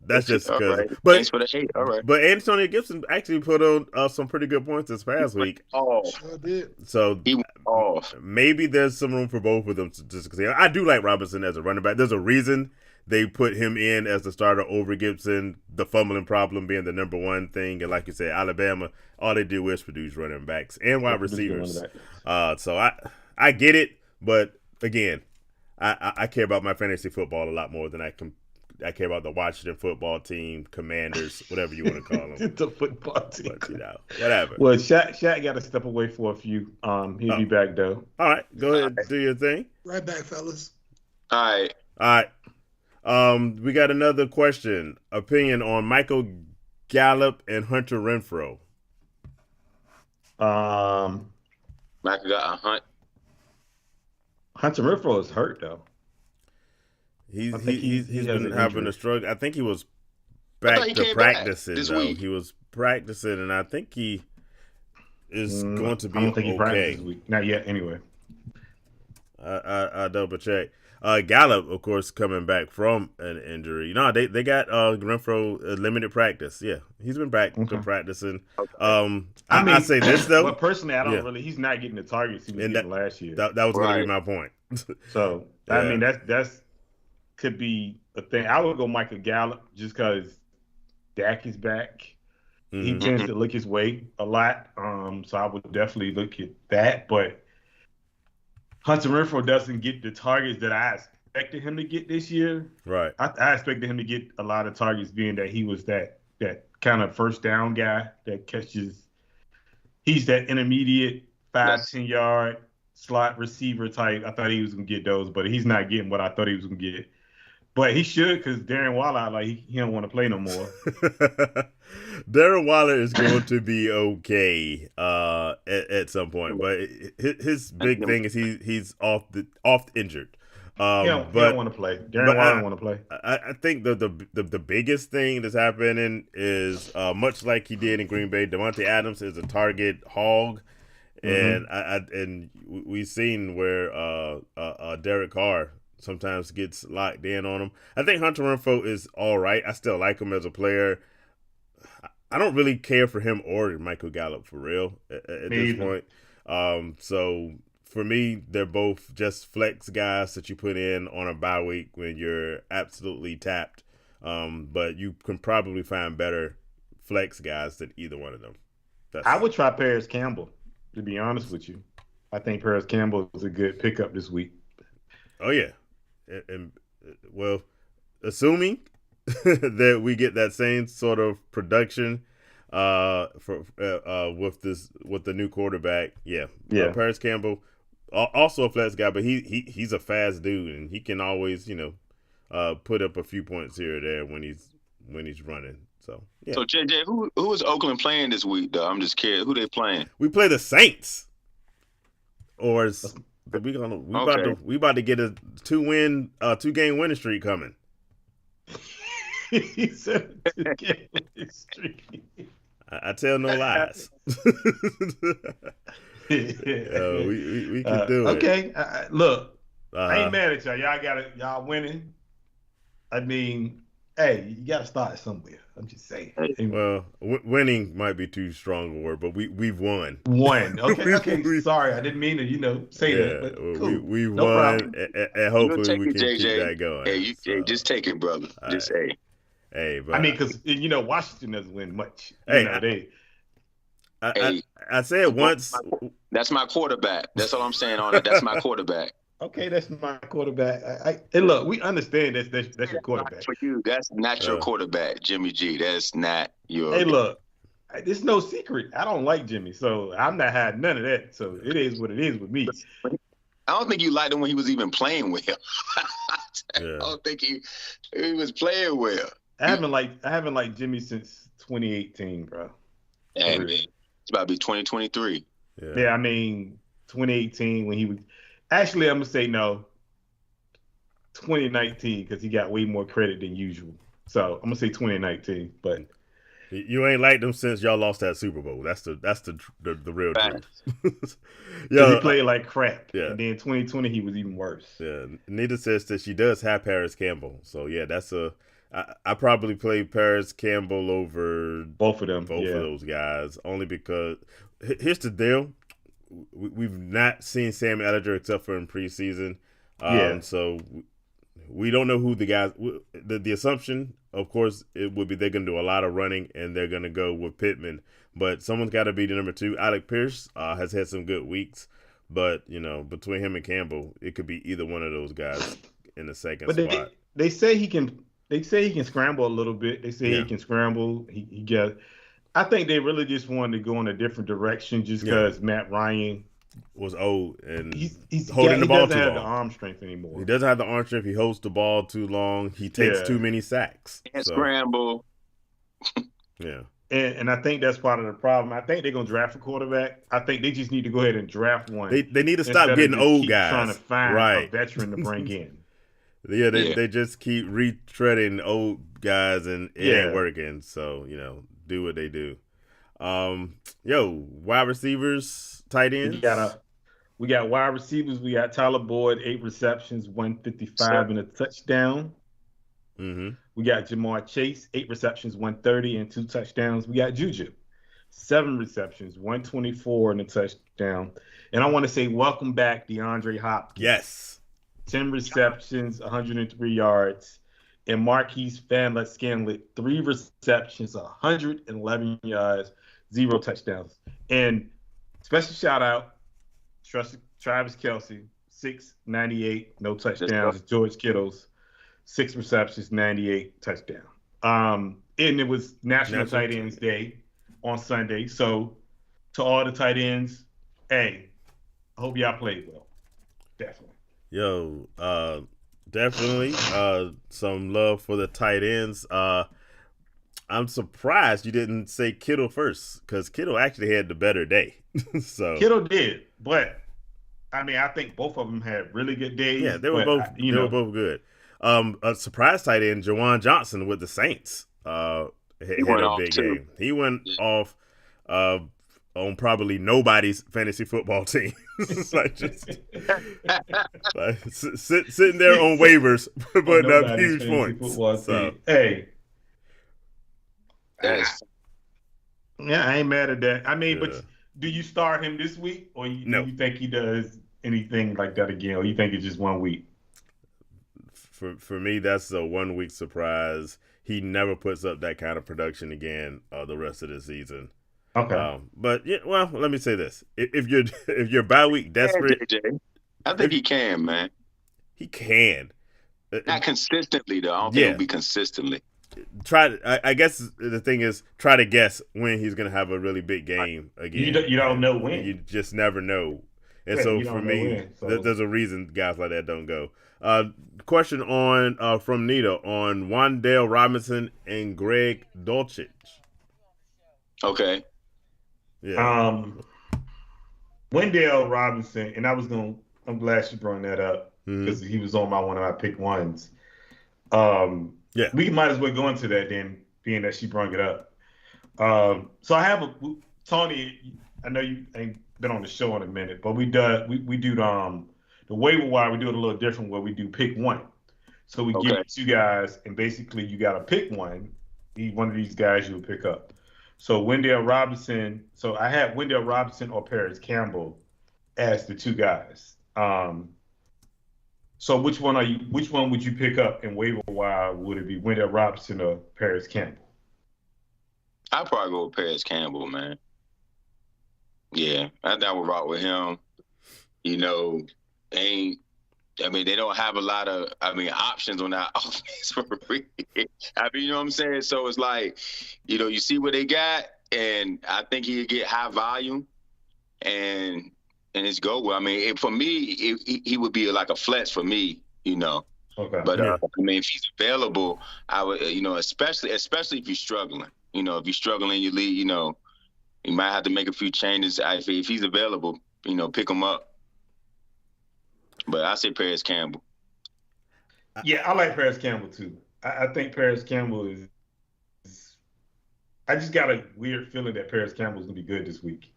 Speaker 1: that's just because.
Speaker 4: Right.
Speaker 1: But
Speaker 4: thanks for the hate. All right.
Speaker 1: But Antonio Gibson actually put on some pretty good points this past week.
Speaker 3: Sure did.
Speaker 1: So
Speaker 4: he went off.
Speaker 1: Maybe there's some room for both of them. Just because I do like Robinson as a running back. There's a reason they put him in as the starter over Gibson, the fumbling problem being the number one thing. And like you said, Alabama, all they do is produce running backs and wide receivers. So I get it, but again, I care about my fantasy football a lot more than I care about the Washington football team, Commanders, whatever you want to call them.
Speaker 2: The football team.
Speaker 1: But, whatever.
Speaker 2: Well, Shaq got to step away for a few. He'll be back, though.
Speaker 1: All right. Go ahead and do your thing.
Speaker 3: Right back, fellas.
Speaker 4: All right.
Speaker 1: We got another question. Opinion on Michael Gallup and Hunter Renfrow.
Speaker 4: Michael got a hunt.
Speaker 2: Hunter Renfrow is hurt though.
Speaker 1: He's been having a struggle. I think he was back to practicing though. Week. He was practicing, and I think he is going to be okay.
Speaker 2: He practiced this week. Not yet, anyway.
Speaker 1: I double check. Gallup, of course, coming back from an injury. They got Renfrow limited practice. Yeah, he's been back to practicing. Okay. I say this though.
Speaker 2: But personally, I don't really. He's not getting the targets he was getting last year.
Speaker 1: That was going to be my point.
Speaker 2: So I mean, that's could be a thing. I would go Michael Gallup just because Dak is back. Mm-hmm. He tends to look his way a lot. So I would definitely look at that, but. Hunter Renfrow doesn't get the targets that I expected him to get this year.
Speaker 1: Right.
Speaker 2: I expected him to get a lot of targets, being that he was that kind of first down guy that catches. He's that intermediate 5-10 yard slot receiver type. I thought he was gonna get those, but he's not getting what I thought he was gonna get. But he should, because Darren Waller, like he don't want to play no more.
Speaker 1: Darren Waller is going to be okay at some point, but his big thing is he's off injured.
Speaker 2: He don't want to play. Darren Waller don't want to play.
Speaker 1: I think the biggest thing that's happening is much like he did in Green Bay. Devontae Adams is a target hog, and and we've seen where Derek Carr sometimes gets locked in on him. I think Hunter Renfrow is all right. I still like him as a player. I don't really care for him or Michael Gallup for real at this point. So for me, they're both just flex guys that you put in on a bye week when you're absolutely tapped. But you can probably find better flex guys than either one of them.
Speaker 2: I would try Paris Campbell, to be honest with you. I think Paris Campbell is a good pickup this week.
Speaker 1: Oh, yeah. And well, assuming that we get that same sort of production with the new quarterback, Paris Campbell, also a flex guy, but he's a fast dude and he can always put up a few points here or there when he's running. So yeah.
Speaker 4: So JJ, who is Oakland playing this week though? I'm just curious. Who they playing?
Speaker 1: We play the Saints. Or we about to get a 2-game winning streak coming.
Speaker 2: He said 2-game winning streak.
Speaker 1: I tell no lies. We can do it.
Speaker 2: Okay, look, I ain't mad at y'all. Y'all winning. I mean, hey, you gotta start somewhere. I'm just saying.
Speaker 1: Well, winning might be too strong a word, but we've won.
Speaker 2: Won. Okay. Sorry, I didn't mean to, say that. But cool.
Speaker 1: We won, and hopefully we can keep that going.
Speaker 4: Hey, just take it, brother. Just say.
Speaker 1: Hey, but
Speaker 2: I mean, because Washington doesn't win much.
Speaker 1: I said once.
Speaker 4: That's my quarterback. That's all I'm saying on it. That's my quarterback.
Speaker 2: Okay, that's my quarterback. And look, we understand that's your quarterback.
Speaker 4: For you, that's not your quarterback, Jimmy G. That's not your.
Speaker 2: Hey, look, it's no secret. I don't like Jimmy, so I'm not hiding none of that. So it is what it is with me.
Speaker 4: I don't think you liked him when he was even playing well. I don't think he was playing well.
Speaker 2: I haven't liked Jimmy since 2018, bro.
Speaker 4: Hey, man, it's about to be 2023.
Speaker 2: Yeah, I mean 2018 when he was. Actually, I'm gonna say no. 2019 because he got way more credit than usual. So I'm gonna say 2019. But
Speaker 1: you ain't liked him since y'all lost that Super Bowl. That's the real truth.
Speaker 2: He played like crap.
Speaker 1: Yeah.
Speaker 2: And then 2020 he was even worse.
Speaker 1: Yeah. Nita says that she does have Paris Campbell. So yeah, I probably play Paris Campbell over
Speaker 2: both of them.
Speaker 1: Both of those guys only because here's the deal. We've not seen Sam Ellinger except for in preseason. So we don't know who the guys. The assumption, of course, it would be they're going to do a lot of running and they're going to go with Pittman. But someone's got to be the number 2. Alec Pierce has had some good weeks, but between him and Campbell, it could be either one of those guys in the second spot.
Speaker 2: They say he can. They say he can scramble a little bit. They say he can scramble. He got. I think they really just wanted to go in a different direction just because Matt Ryan
Speaker 1: was old and
Speaker 2: he's
Speaker 1: holding the ball too long.
Speaker 2: He doesn't have the arm strength anymore.
Speaker 1: He doesn't have the arm strength. He holds the ball too long. He takes too many sacks.
Speaker 4: And scramble.
Speaker 1: Yeah.
Speaker 2: And I think that's part of the problem. I think they're going to draft a quarterback. I think they just need to go ahead and draft one.
Speaker 1: They need to stop getting old guys.
Speaker 2: Trying to find a veteran to bring in.
Speaker 1: They just keep retreading old guys and it ain't working. So, do what they do. Wide receivers, tight ends.
Speaker 2: We got wide receivers. We got Tyler Boyd, 8 receptions, 155 and a touchdown.
Speaker 1: Mm-hmm.
Speaker 2: We got Jamar Chase, 8 receptions, 130 and 2 touchdowns. We got Juju, 7 receptions, 124 and a touchdown. And I want to say welcome back, DeAndre Hopkins.
Speaker 1: Yes.
Speaker 2: 10 receptions, 103 yards. And Marquise Scanlett, 3 receptions, 111 yards, 0 touchdowns. And special shout out, Travis Kelce, 698, no touchdowns. George Kittle's 6 receptions, 98 touchdown. and it was National Tight Ends Day on Sunday. So to all the tight ends, hey, I hope y'all played well. Definitely.
Speaker 1: Yo, definitely. Some love for the tight ends. I'm surprised you didn't say Kittle first, because Kittle actually had the better day. So
Speaker 2: Kittle did, but I mean, I think both of them had really good days.
Speaker 1: Yeah, they were both. They were both good. A surprise tight end, Jawan Johnson with the Saints, had a big game. He went off on probably nobody's fantasy football team. like sitting there on waivers, putting up huge points. So.
Speaker 2: Hey, yeah, I ain't mad at that. I mean, but do you start him this week, or do you think he does anything like that again, or you think it's just 1 week?
Speaker 1: For me, that's a 1 week surprise. He never puts up that kind of production again the rest of the season.
Speaker 2: Okay.
Speaker 1: But yeah, well, let me say this: if you're bye week desperate,
Speaker 4: I think he can, man.
Speaker 1: He can.
Speaker 4: Not consistently though. I don't think it'll be consistently.
Speaker 1: I guess the thing is, try to guess when he's gonna have a really big game again.
Speaker 2: You don't know when.
Speaker 1: You just never know. And so for me, there's a reason guys like that don't go. Question on from Nita on Wan'Dale Robinson and Greg Dulcich.
Speaker 4: Okay.
Speaker 2: Yeah. Wan'Dale Robinson, and I'm glad she brought that up because he was on one of my pick ones.
Speaker 1: Yeah,
Speaker 2: we might as well go into that then, being that she brought it up. So I have Tony. I know you ain't been on the show in a minute, but we do the waiver wire. We do it a little different where we do pick one. So we give it to you guys, and basically you got to pick one. One of these guys you will pick up. So Wan'Dale Robinson. So I had Wan'Dale Robinson or Paris Campbell as the two guys. So which one would you pick up in waiver wire? Would it be Wan'Dale Robinson or Paris Campbell?
Speaker 4: I'd probably go with Paris Campbell, man. Yeah, I think I would rock with him. You know, they don't have a lot of, options on that offense for real. You know what I'm saying? So it's like, you see what they got, and I think he'd get high volume, and it's go. For me, he would be like a flex for me,
Speaker 2: Okay.
Speaker 4: But if he's available, I would, especially if you're struggling, if you're struggling in your league, you might have to make a few changes. If he's available, pick him up. But I say Paris Campbell.
Speaker 2: Yeah, I like Paris Campbell too. I think Paris Campbell is. I just got a weird feeling that Paris Campbell is gonna be good this week.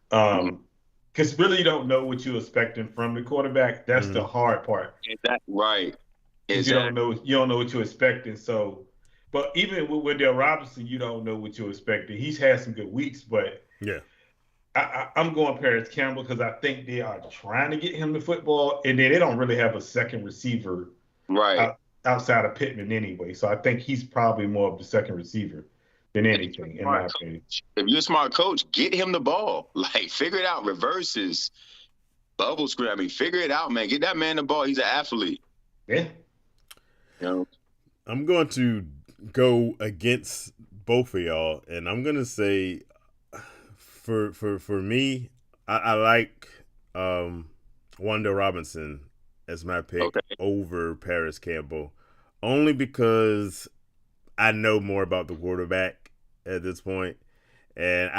Speaker 2: Because really, you don't know what you're expecting from the quarterback. That's the hard part.
Speaker 4: Exactly right. Exactly.
Speaker 2: You don't know what you're expecting. So, but even with Wan'Dale Robinson, you don't know what you're expecting. He's had some good weeks, but
Speaker 1: yeah,
Speaker 2: I'm going Paris Campbell because I think they are trying to get him the football, and then they don't really have a second receiver outside of Pittman anyway. So I think he's probably more of the second receiver than anything, in my opinion.
Speaker 4: If you're a smart coach, get him the ball. Like, figure it out. Reverses, bubble screen. Figure it out, man. Get that man the ball. He's an athlete.
Speaker 2: Yeah.
Speaker 1: I'm going to go against both of y'all, and I'm gonna say, for me, I like Wan'Dale Robinson as my pick over Paris Campbell, only because I know more about the quarterback at this point, and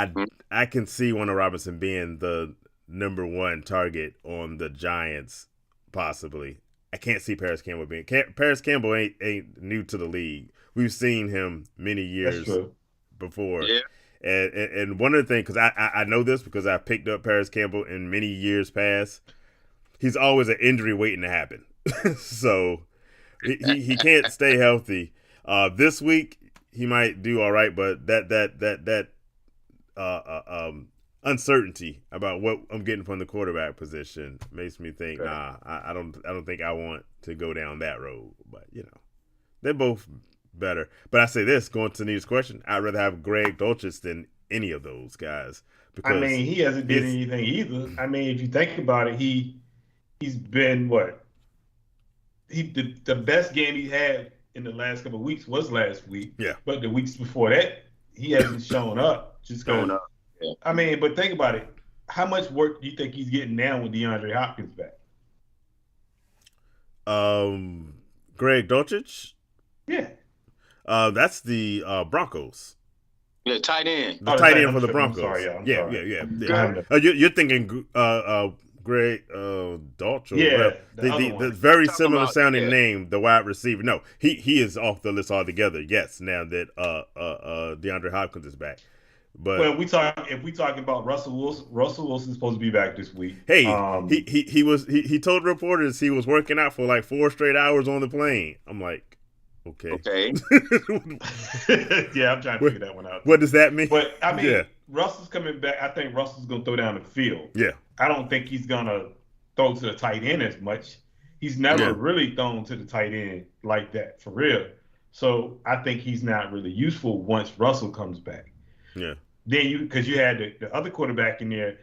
Speaker 1: I can see Wan'Dale Robinson being the number one target on the Giants, possibly. I can't see Paris Campbell being. Paris Campbell ain't new to the league. We've seen him many years before. Yeah. And one of the things, because I know this because I picked up Paris Campbell in many years past, he's always an injury waiting to happen. So he can't stay healthy. This week he might do all right, but that uncertainty about what I'm getting from the quarterback position makes me think, I don't think I want to go down that road. But they're both better. But I say this, going to Nita's question, I'd rather have Greg Dulcich than any of those guys. Because
Speaker 2: he hasn't did anything either. If you think about it, he's been the best game he had in the last couple of weeks was last week.
Speaker 1: Yeah.
Speaker 2: But the weeks before that, he hasn't shown up. Just because. Yeah. I mean, but think about it. How much work do you think he's getting now with DeAndre Hopkins back?
Speaker 1: Greg Dulcich?
Speaker 2: Yeah.
Speaker 1: That's the Broncos.
Speaker 4: Yeah, tight end.
Speaker 1: The tight end for the
Speaker 2: I'm
Speaker 1: Broncos.
Speaker 2: sorry,
Speaker 1: Yeah. You're thinking Greg Dulcich.
Speaker 2: Yeah.
Speaker 1: The very similar sounding name, the wide receiver. No, he is off the list altogether. Yes, now that DeAndre Hopkins is back. But
Speaker 2: if we talking about Russell Wilson's supposed to be back this week.
Speaker 1: Hey, he told reporters he was working out for like 4 straight hours on the plane. I'm like, okay.
Speaker 2: Yeah, I'm trying to figure that one out.
Speaker 1: What does that mean?
Speaker 2: But I mean, Russell's coming back. I think Russell's gonna throw down the field.
Speaker 1: Yeah.
Speaker 2: I don't think he's gonna throw to the tight end as much. He's never really thrown to the tight end like that for real. So I think he's not really useful once Russell comes back.
Speaker 1: Yeah.
Speaker 2: Then because you had the other quarterback in there.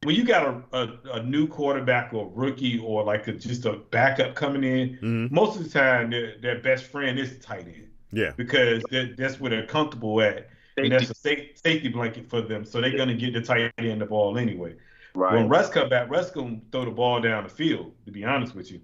Speaker 2: When you got a new quarterback or rookie or like just a backup coming in, most of the time their best friend is the tight end.
Speaker 1: Yeah.
Speaker 2: Because that's where they're comfortable at. And that's a safety blanket for them. So they're going to get the tight end the ball anyway.
Speaker 4: Right.
Speaker 2: When Russ come back, Russ going to throw the ball down the field, to be honest with you.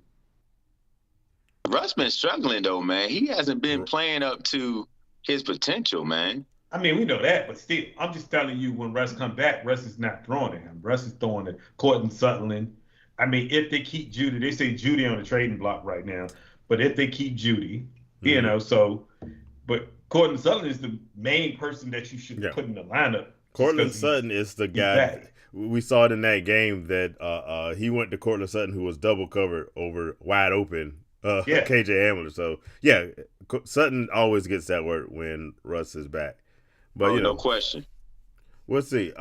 Speaker 4: Russ been struggling, though, man. He hasn't been playing up to his potential, man.
Speaker 2: I mean, we know that, but still, I'm just telling you, when Russ come back, Russ is not throwing at him. Russ is throwing at Courtland Sutherland. I mean, if they keep Judy, they say Judy on the trading block right now, but if they keep Judy, but Courtland Sutherland is the main person that you should put in the lineup.
Speaker 1: Courtland Sutton is the guy. We saw it in that game that he went to Courtland Sutton, who was double covered over wide open KJ Hamler. So, Sutton always gets that work when Russ is back. But
Speaker 4: no question.
Speaker 1: We'll see.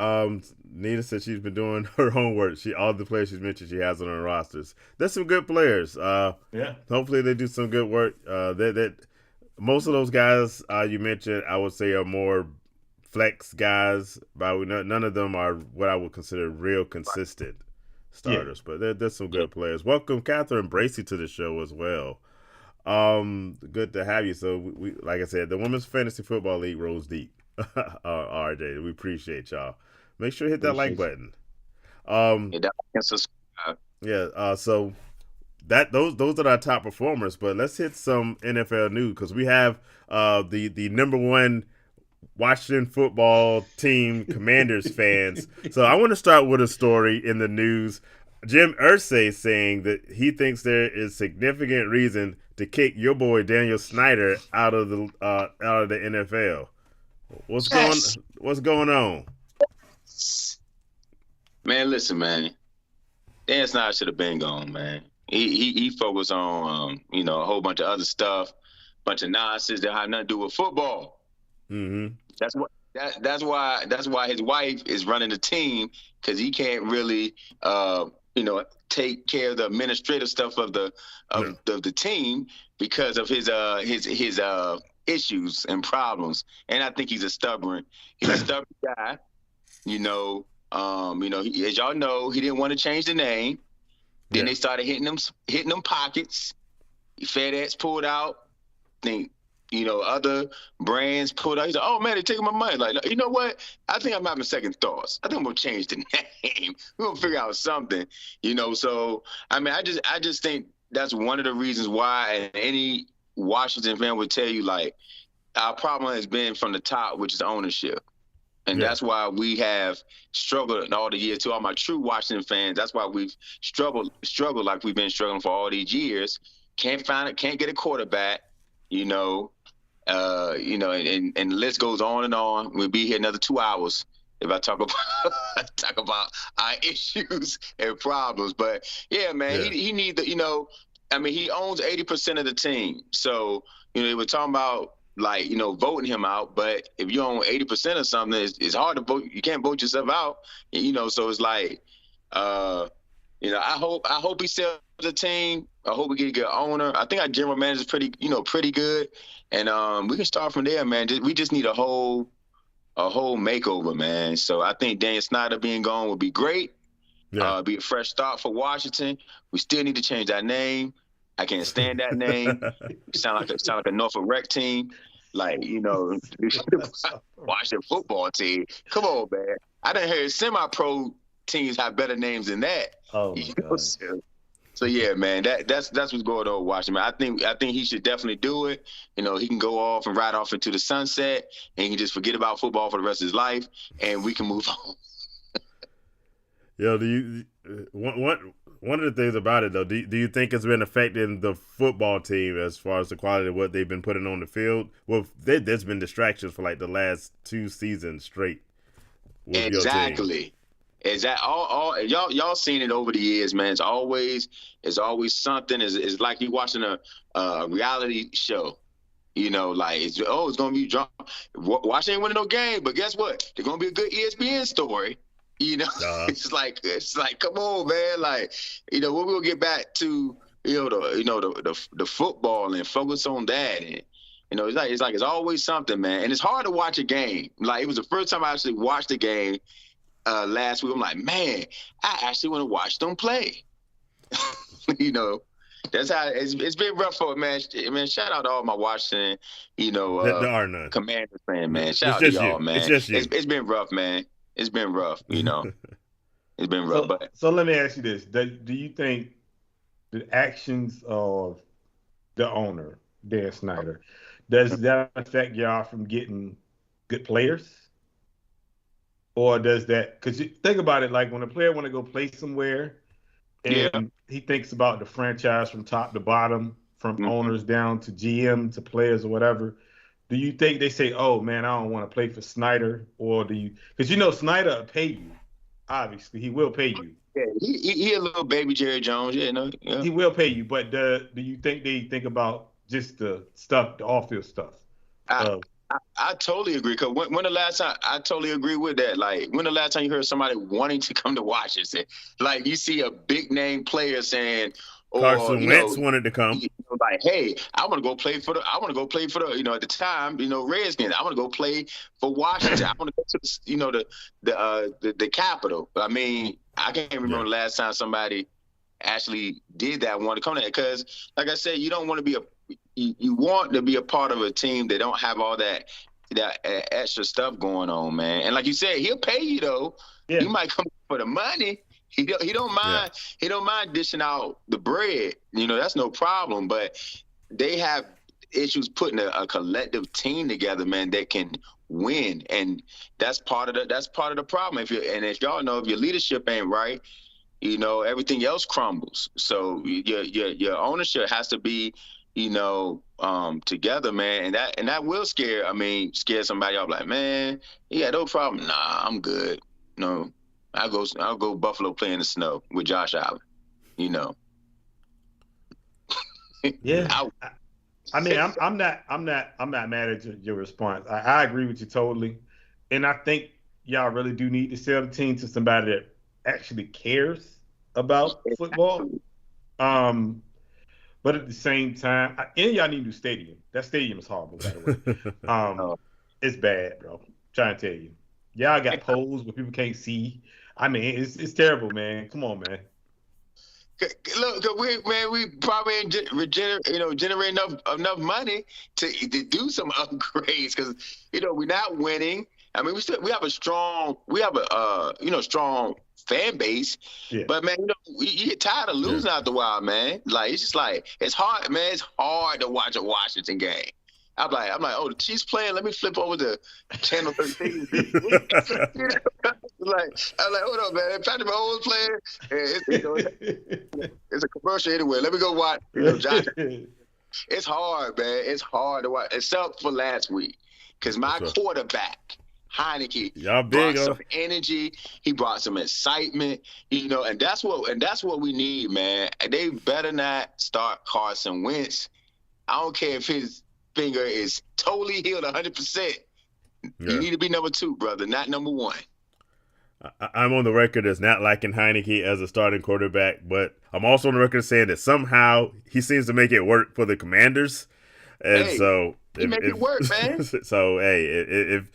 Speaker 1: Nita said she's been doing her homework. All the players she's mentioned, she has on her rosters. There's some good players. Hopefully they do some good work. That most of those guys you mentioned, I would say, are more flex guys. But none of them are what I would consider real consistent starters. But there's some good players. Welcome, Catherine Bracey, to the show as well. Good to have you. So we like I said, the Women's Fantasy Football League rolls deep. RJ, we appreciate y'all. Make sure you hit that like button. So those are our top performers, but let's hit some NFL news because we have the number one Washington football team Commanders fans. So I want to start with a story in the news. Jim Irsay saying that he thinks there is significant reason to kick your boy Daniel Snyder out of the NFL. What's going on?
Speaker 4: Man, listen, man. Dan Snyder should have been gone, man. He focused on a whole bunch of other stuff, bunch of nonsense that have nothing to do with football.
Speaker 1: Mm-hmm.
Speaker 4: That's why his wife is running the team, because he can't really take care of the administrative stuff of the team because of his issues and problems. And I think he's a stubborn guy. As y'all know, he didn't want to change the name. Then they started hitting them pockets. FedEx pulled out. Other brands pulled out. He's like, oh man, they're taking my money. Like, you know what? I think I'm having second thoughts. I think I'm gonna change the name. We're gonna figure out something. So I mean, I just think that's one of the reasons why, and any Washington fan would tell you, like, our problem has been from the top, which is ownership. And that's why we have struggled in all the years. To all my true Washington fans, that's why we've struggled like we've been struggling for all these years. Can't get a quarterback, and the list goes on and on. We'll be here another 2 hours if I talk about our issues and problems. But yeah, man, he needs he owns 80% of the team. So, they were talking about, like, voting him out, but if you own 80% of something, it's hard to vote. You can't vote yourself out, so it's like, I hope he sells the team. I hope we get a good owner. I think our general manager is pretty good. And we can start from there, man. We just need a whole makeover, man. So I think Daniel Snyder being gone would be great. Be a fresh start for Washington. We still need to change our name. I can't stand that name. Sound like a Norfolk Rec team. Like, you know, Washington football team. Come on, man. I done heard semi-pro teams have better names than that.
Speaker 2: Oh my God.
Speaker 4: So yeah, man, that's what's going on with Washington. Man. I think he should definitely do it. You know, he can go off and ride off into the sunset, and he can just forget about football for the rest of his life, and we can move on.
Speaker 1: Yo, one of the things about it though, do you think it's been affecting the football team as far as the quality of what they've been putting on the field? Well, there's been distractions for like the last 2 seasons straight.
Speaker 4: Exactly. All y'all seen it over the years, man. It's always something. It's like you watching a reality show. You know, like it's gonna be drunk. Washington ain't winning no game, but guess what? There's gonna be a good ESPN story. You know, it's like come on, man. Like, you know, when we'll get back to the football and focus on that, and you know, it's always something, man. And it's hard to watch a game. Like, it was the first time I actually watched a game last week. I'm like, man, I actually want to watch them play. You know, that's how it's been rough for man. Man, shout out to all my Washington,
Speaker 1: there are none.
Speaker 4: Commanders fan, man. Shout out to y'all, man.
Speaker 1: It's just you.
Speaker 4: It's been rough, man. It's been rough, you know. It's been rough.
Speaker 2: So let me ask you this: do you think the actions of the owner, Dan Snyder, does that affect y'all from getting good players? Or does that, because you think about it, like when a player want to go play somewhere and he thinks about the franchise from top to bottom, from owners down to GM to players or whatever, do you think they say, oh man, I don't want to play for Snyder? Or do you, because Snyder will pay you. Obviously, he will pay you.
Speaker 4: Yeah, he a little baby Jerry Jones,
Speaker 2: He will pay you, but do you think they think about just the stuff, the off-field stuff?
Speaker 4: I totally agree. Because when the last time, I totally agree with that. Like, when the last time you heard somebody wanting to come to Washington? Like, you see a big name player saying,
Speaker 1: Carson Wentz wanted to come.
Speaker 4: Like, hey, I want to go play for the at the time, Redskins. I want to go play for Washington. I want to go to the capital. I mean, I can't remember the last time somebody actually did that, want to come there. Because, like I said, you don't want to be you want to be a part of a team that don't have all that extra stuff going on, man. And like you said, he'll pay you though. Yeah. You might come for the money. He don't mind. Yeah. He don't mind dishing out the bread. That's no problem. But they have issues putting a collective team together, man, that can win, and that's part of the problem. If y'all know, if your leadership ain't right, everything else crumbles. So your ownership has to be together, man, and that will scare somebody off. Like, man, no problem. Nah, I'm good. No, I'll go Buffalo play in the snow with Josh Allen.
Speaker 2: Yeah. I'm not mad at your response. I agree with you totally, and I think y'all really do need to sell the team to somebody that actually cares about football. But at the same time, and y'all need a new stadium. That stadium is horrible, by the way. It's bad, bro. I'm trying to tell you. Y'all got poles where people can't see. I mean, it's terrible, man. Come on, man.
Speaker 4: Look, we probably ain't generate enough money to do some upgrades, because we're not winning. I mean, we have a strong strong fan base, but man, you get tired of losing after a while, man. Like, it's just like, it's hard, man. It's hard to watch a Washington game. I'm like, oh, the Chiefs playing. Let me flip over to channel 13. I'm like, hold on, man. Patrick Mahomes playing. It's a commercial anyway. Let me go watch. Josh. It's hard, man. It's hard to watch, except for last week, because my quarterback, Heineke, brought some energy. He brought some excitement, and that's what we need, man. They better not start Carson Wentz. I don't care if his finger is totally healed 100%. You need to be number 2, brother, not number 1.
Speaker 1: I'm on the record as not liking Heineke as a starting quarterback, but I'm also on the record saying that somehow he seems to make it work for the Commanders, and
Speaker 4: he make it work, man.
Speaker 1: So hey, if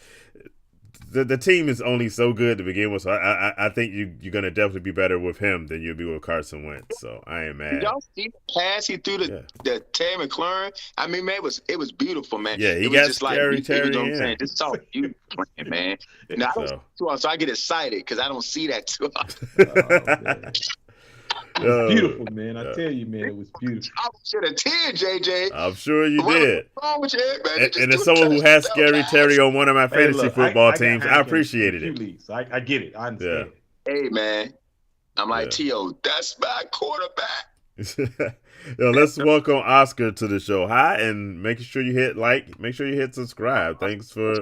Speaker 1: the team is only so good to begin with. So I think you're gonna definitely be better with him than you'll be with Carson Wentz. So I ain't mad.
Speaker 4: Did y'all see the pass he threw the Terry McLaurin? I mean, man, it was beautiful, man.
Speaker 1: Yeah, he
Speaker 4: it was
Speaker 1: got
Speaker 4: just
Speaker 1: scary
Speaker 4: like
Speaker 1: Terry.
Speaker 4: You know what I'm saying? Just saw you playing, man. Now, so I get excited because I don't see that too often.
Speaker 2: It was beautiful, man. I tell you, man, it was beautiful.
Speaker 4: I should have 10, JJ.
Speaker 1: I'm sure you did.
Speaker 4: What's wrong with you, man?
Speaker 1: And as someone who has Scary Terry on one of my fantasy football teams, I appreciated it.
Speaker 2: So I get it. I understand.
Speaker 4: Hey, man. I'm like, T.O., that's my quarterback.
Speaker 1: Let's welcome Oscar to the show. Hi, and make sure you hit like, make sure you hit subscribe. Thanks for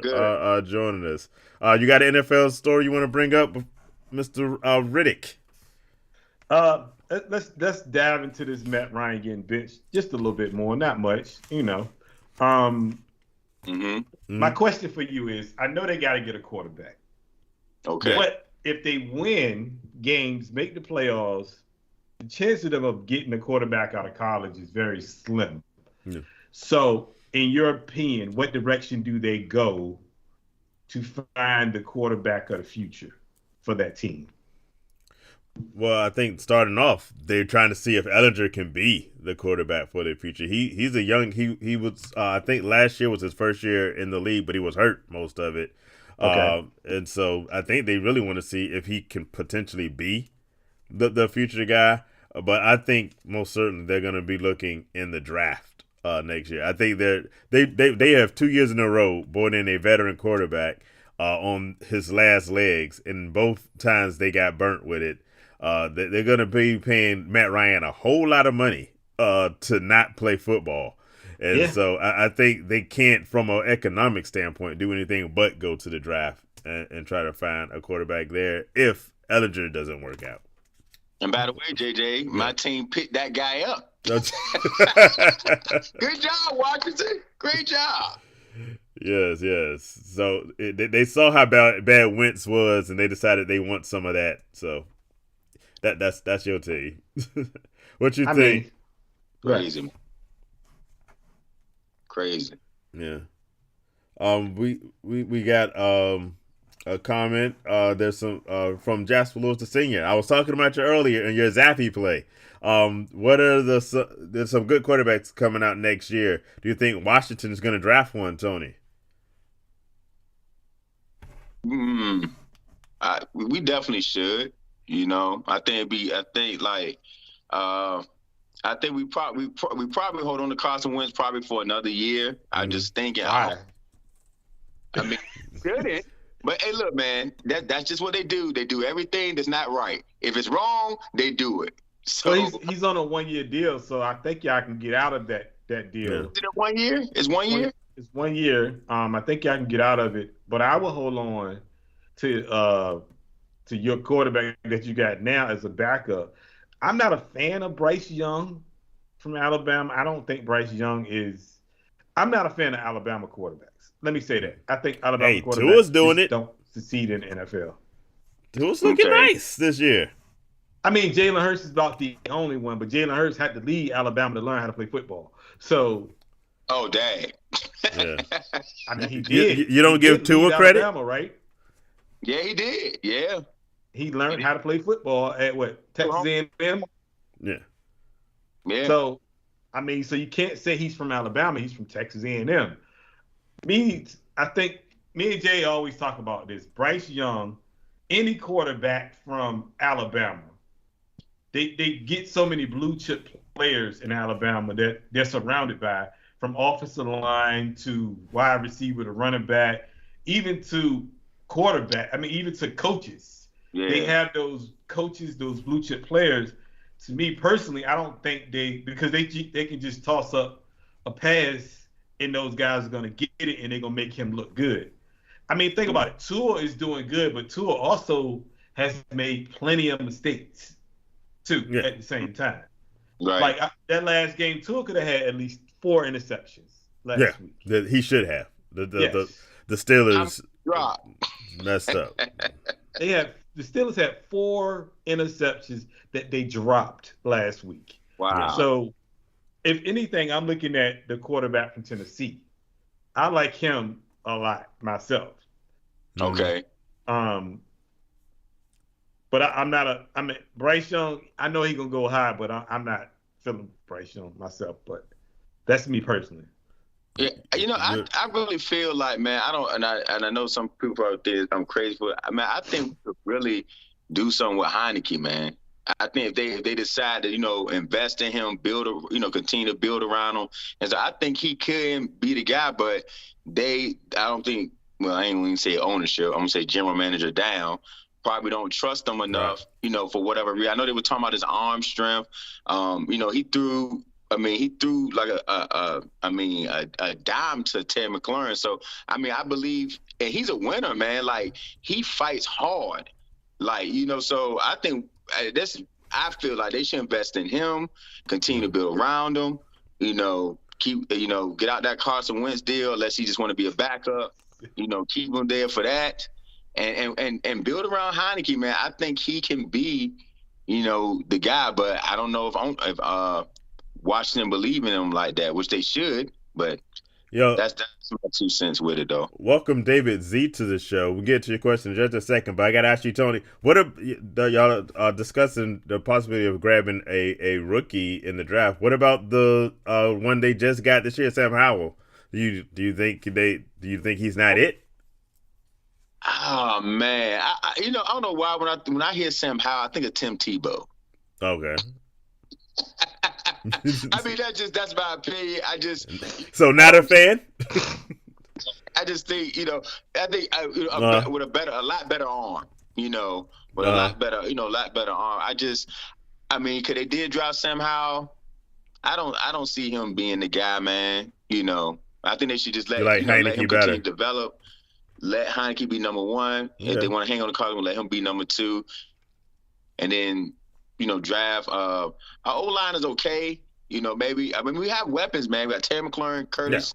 Speaker 1: joining us. You got an NFL story you want to bring up, Mr. Riddick?
Speaker 2: Let's dive into this Matt Ryan getting benched just a little bit more, not much, you know. My question for you is, I know they got to get a quarterback.
Speaker 4: Okay.
Speaker 2: But if they win games, make the playoffs, the chance of them of getting a quarterback out of college is very slim. Yeah. So, in your opinion, what direction do they go to find the quarterback of the future for that team?
Speaker 1: Well, I think starting off, they're trying to see if Ellinger can be the quarterback for the future. He's a young. He was. I think last year was his first year in the league, but he was hurt most of it. Okay. And so I think they really want to see if he can potentially be the future guy. But I think most certainly they're going to be looking in the draft next year. I think they have 2 years in a row brought in a veteran quarterback on his last legs, and both times they got burnt with it. They're going to be paying Matt Ryan a whole lot of money to not play football. And so I think they can't, from an economic standpoint, do anything but go to the draft and try to find a quarterback there if Ellinger doesn't work out.
Speaker 4: And by the way, JJ, my team picked that guy up. Good job, Washington. Great job.
Speaker 1: Yes. So they saw how bad Wentz was, and they decided they want some of that. So that's your team. What you think?
Speaker 4: Crazy. Crazy.
Speaker 1: Yeah. We got a comment. There's some from Jasper Lewis the Senior. I was talking about you earlier in your Zappy play. What are there's some good quarterbacks coming out next year. Do you think Washington is going to draft one, Tony?
Speaker 4: We definitely should. You know, I think we probably hold on to Carson Wentz probably for another year. I'm just thinking. I mean, shouldn't. But hey, look, man, that's just what they do. They do everything that's not right. If it's wrong, they do it. So
Speaker 2: he's on a 1-year deal, so I think y'all can get out of that deal.
Speaker 4: Is it 1 year? It's 1 year?
Speaker 2: It's 1 year. I think y'all can get out of it, but I will hold on to your quarterback that you got now as a backup. I'm not a fan of Bryce Young from Alabama. I don't think Bryce Young is – I'm not a fan of Alabama quarterbacks. Let me say that. I think Alabama quarterbacks don't succeed in the NFL.
Speaker 1: Tua's looking nice this year.
Speaker 2: I mean, Jalen Hurts is about the only one, but Jalen Hurts had to leave Alabama to learn how to play football. So –
Speaker 4: Oh, dang.
Speaker 1: Yeah.
Speaker 2: I mean, he did.
Speaker 1: You don't give Tua credit?
Speaker 2: Alabama, right?
Speaker 4: Yeah, he did. Yeah.
Speaker 2: He learned how to play football at Texas A&M?
Speaker 1: Yeah.
Speaker 4: Yeah.
Speaker 2: So, I mean, so you can't say he's from Alabama. He's from Texas A&M. I think me and Jay always talk about this. Bryce Young, any quarterback from Alabama, they get so many blue chip players in Alabama that they're surrounded by, from offensive line to wide receiver to running back, even to quarterback. I mean, even to coaches. Yeah. They have those coaches, those blue chip players. To me personally, I don't think because they can just toss up a pass and those guys are going to get it and they're going to make him look good. I mean, think about it. Tua is doing good, but Tua also has made plenty of mistakes too at the same time.
Speaker 4: Right.
Speaker 2: Like that last game, Tua could have had at least 4 interceptions last week.
Speaker 1: He should have. The Steelers messed up.
Speaker 2: The Steelers had 4 interceptions that they dropped last week.
Speaker 4: Wow.
Speaker 2: So, if anything, I'm looking at the quarterback from Tennessee. I like him a lot myself.
Speaker 4: Okay.
Speaker 2: But I mean, Bryce Young, I know he's going to go high, but I'm not feeling Bryce Young myself. But that's me personally.
Speaker 4: Yeah, I really feel like, man, I know some people out there I'm crazy for. I mean, I think we could really do something with Heineke, man. I think if they decide to, invest in him, continue to build around him, and so I think he can be the guy. But I don't think. Well, I ain't even say ownership. I'm gonna say general manager down. Probably don't trust him enough, right. For whatever reason. I know they were talking about his arm strength. He threw. He threw like a dime to Terry McLaurin. So, I believe, and he's a winner, man. Like, he fights hard. Like, so I think I feel like they should invest in him, continue to build around him, keep, get out that Carson Wentz deal unless he just want to be a backup, keep him there for that. And build around Heineke, man. I think he can be, the guy, but I don't know if Washington believe in him like that, which they should, but that's my 2 cents with it, though.
Speaker 1: Welcome David Z to the show. We'll get to your question in just a second, but I got to ask you, Tony, what are y'all discussing the possibility of grabbing a rookie in the draft? What about the one they just got this year, Sam Howell? Do you think he's not it?
Speaker 4: Oh man, I don't know why when I hear Sam Howell, I think of Tim Tebow.
Speaker 1: Okay.
Speaker 4: That's my opinion.
Speaker 1: So not a fan.
Speaker 4: I just think with a lot better arm, with a lot better arm. Because they did draft Sam Howell. I don't see him being the guy, man. I think they should just let him continue to develop. Let Heineke be number one. Yeah. If they want to hang on the card, let him be number two. And then, draft. Our O-line is okay. Maybe. We have weapons, man. We got Terry McLaurin, Curtis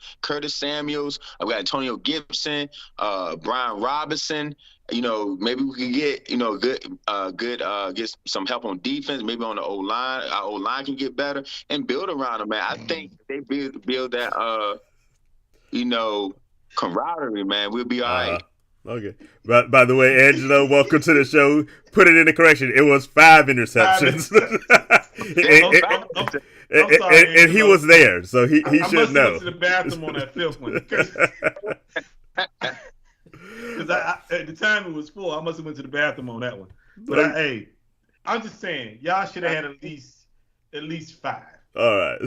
Speaker 4: Samuels. We got Antonio Gibson, Brian Robinson. Maybe we can get, get some help on defense. Maybe on the O-line. Our O-line can get better and build around them, man. I think they build that, camaraderie, man. We'll be all right.
Speaker 1: Okay. By the way, Angelo, welcome to the show. Put it in the correction. It was 5 interceptions. And he was there, so he should know. I
Speaker 2: must have went to the bathroom on that fifth one. Because at the time it was 4. I must have went to the bathroom on that one. But I'm just saying, y'all should have had at least 5.
Speaker 1: All right.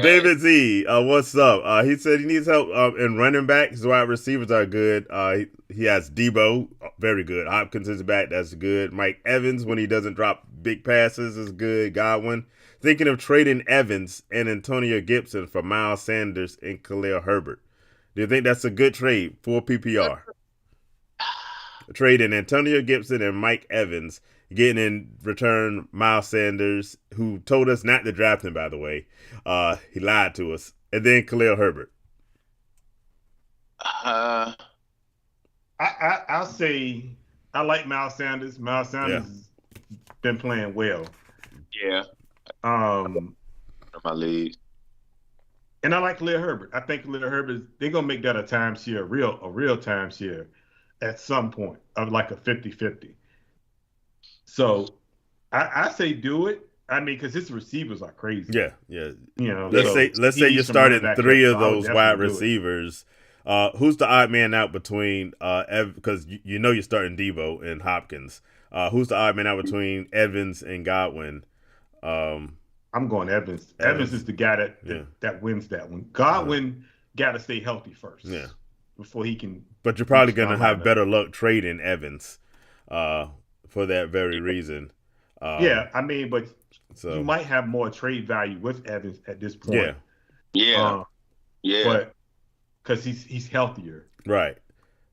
Speaker 1: David Z, what's up? He said he needs help in running back. His wide receivers are good. He has Debo, very good. Hopkins is back, that's good. Mike Evans, when he doesn't drop big passes, is good. Godwin. Thinking of trading Evans and Antonio Gibson for Miles Sanders and Khalil Herbert. Do you think that's a good trade for PPR? Trading Antonio Gibson and Mike Evans, getting in return Miles Sanders, who told us not to draft him, by the way. He lied to us. And then Khalil Herbert.
Speaker 2: I'll say I like Miles Sanders. Miles Sanders has been playing well.
Speaker 4: Yeah. My lead.
Speaker 2: And I like Khalil Herbert. I think Khalil Herbert, they're gonna make that a timeshare, a real timeshare at some point, of like a 50-50. So I say do it. Because his receivers are crazy.
Speaker 1: Yeah. Let's say you started 3 of those wide receivers. Who's the odd man out between because you're starting Debo and Hopkins. Who's the odd man out between Evans and Godwin?
Speaker 2: I'm going Evans. Evans is the guy that wins that one. Godwin got to stay healthy first. Yeah. Before he can.
Speaker 1: But you're probably going to have better luck trading Evans for that very reason.
Speaker 2: But you might have more trade value with Evans at this point.
Speaker 4: Yeah.
Speaker 2: But because he's healthier.
Speaker 1: Right.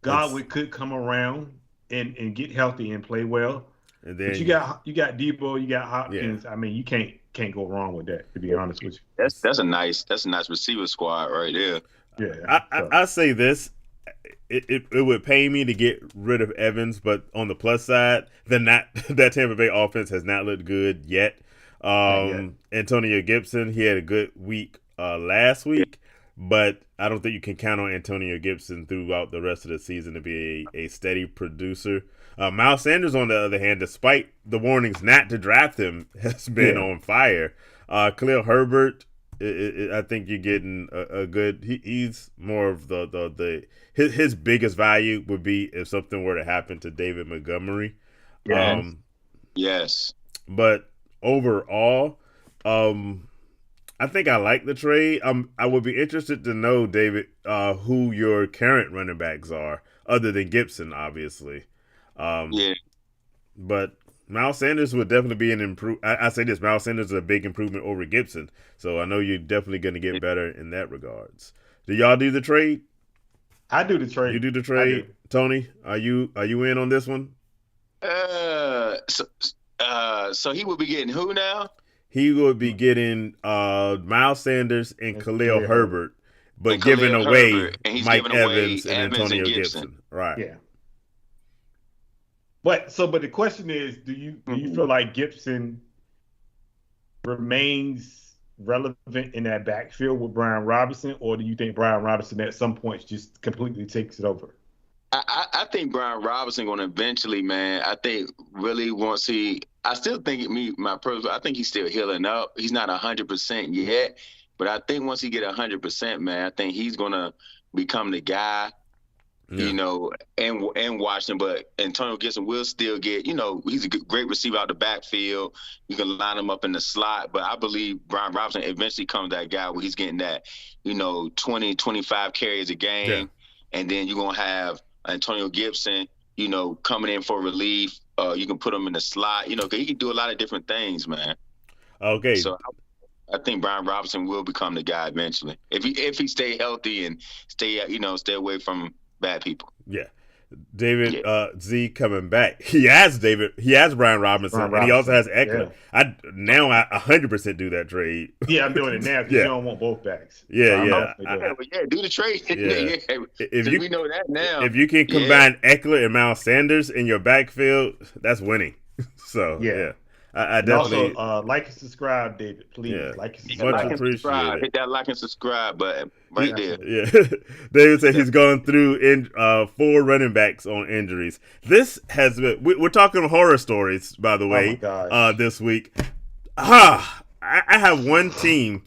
Speaker 2: Godwin could come around and get healthy and play well. And then but you got Debo, you got Hopkins. Yeah. You can't go wrong with that, to be honest with you.
Speaker 4: That's a nice receiver squad right there.
Speaker 1: Yeah. I say this. It would pay me to get rid of Evans, but on the plus side, that Tampa Bay offense has not looked good yet. Antonio Gibson, he had a good week last week. but I don't think you can count on Antonio Gibson throughout the rest of the season to be a steady producer. Miles Sanders, on the other hand, despite the warnings not to draft him, has been on fire. Khalil Herbert, I think you're getting a good. He's more of his biggest value would be if something were to happen to David Montgomery.
Speaker 4: Yes.
Speaker 1: But overall, I think I like the trade. I would be interested to know, David, who your current running backs are, other than Gibson, obviously. But Miles Sanders would definitely be an improvement. I say this, Miles Sanders is a big improvement over Gibson, so I know you're definitely going to get better in that regards. Do y'all do the trade?
Speaker 2: I do the trade.
Speaker 1: You do the trade, Tony? Are you in on this one?
Speaker 4: So he would be getting who now?
Speaker 1: He would be getting Miles Sanders and Khalil Herbert, but giving away Mike Evans and Antonio Gibson. Right.
Speaker 2: Yeah. But the question is, do you feel like Gibson remains relevant in that backfield with Brian Robinson, or do you think Brian Robinson at some point just completely takes it over?
Speaker 4: I think Brian Robinson going to eventually, man. I think really once I still think I think he's still healing up. He's not 100% yet, but I think once he get 100%, man, I think he's going to become the guy. Yeah. And Washington, but Antonio Gibson will still get, he's a great receiver out the backfield. You can line him up in the slot, but I believe Brian Robinson eventually becomes that guy where he's getting that, 20, 25 carries a game. Yeah. And then you're going to have Antonio Gibson, coming in for relief. You can put him in the slot, because he can do a lot of different things, man.
Speaker 1: Okay.
Speaker 4: So I think Brian Robinson will become the guy eventually. If he stay healthy and stay away from bad people.
Speaker 1: Yeah. David Z coming back. He has Brian Robinson, and he also has Eckler. Yeah. I 100% do that trade.
Speaker 2: Yeah, I'm doing it now because you don't want both backs.
Speaker 1: Yeah.
Speaker 4: Do the trade. Yeah. We know that now.
Speaker 1: If you can combine Eckler and Miles Sanders in your backfield, that's winning. So yeah. I definitely
Speaker 2: and also like and subscribe, David. Please like and
Speaker 1: subscribe. Much appreciated.
Speaker 4: Hit that like and subscribe button right there.
Speaker 1: Yeah, David said he's going through 4 running backs on injuries. This has been. We're talking horror stories, by the way. This week. I have one team.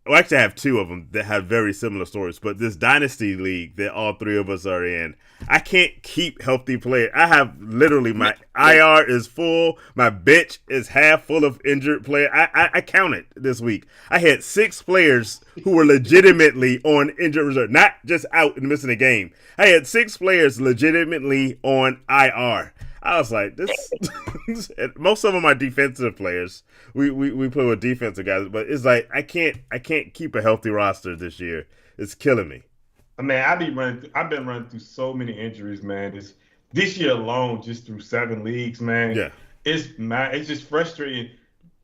Speaker 1: Well, actually, I have 2 of them that have very similar stories. But this dynasty league that all 3 of us are in, I can't keep healthy players. I have literally my IR is full. My bench is half full of injured players. I counted this week. I had 6 players who were legitimately on injured reserve, not just out and missing a game. I had 6 players legitimately on IR. I was like, this. Most of them are defensive players. We play with defensive guys, but it's like I can't keep a healthy roster this year. It's killing me.
Speaker 2: Man, I've been running through so many injuries, man. This year alone, just through 7 leagues, man.
Speaker 1: Yeah,
Speaker 2: it's just frustrating.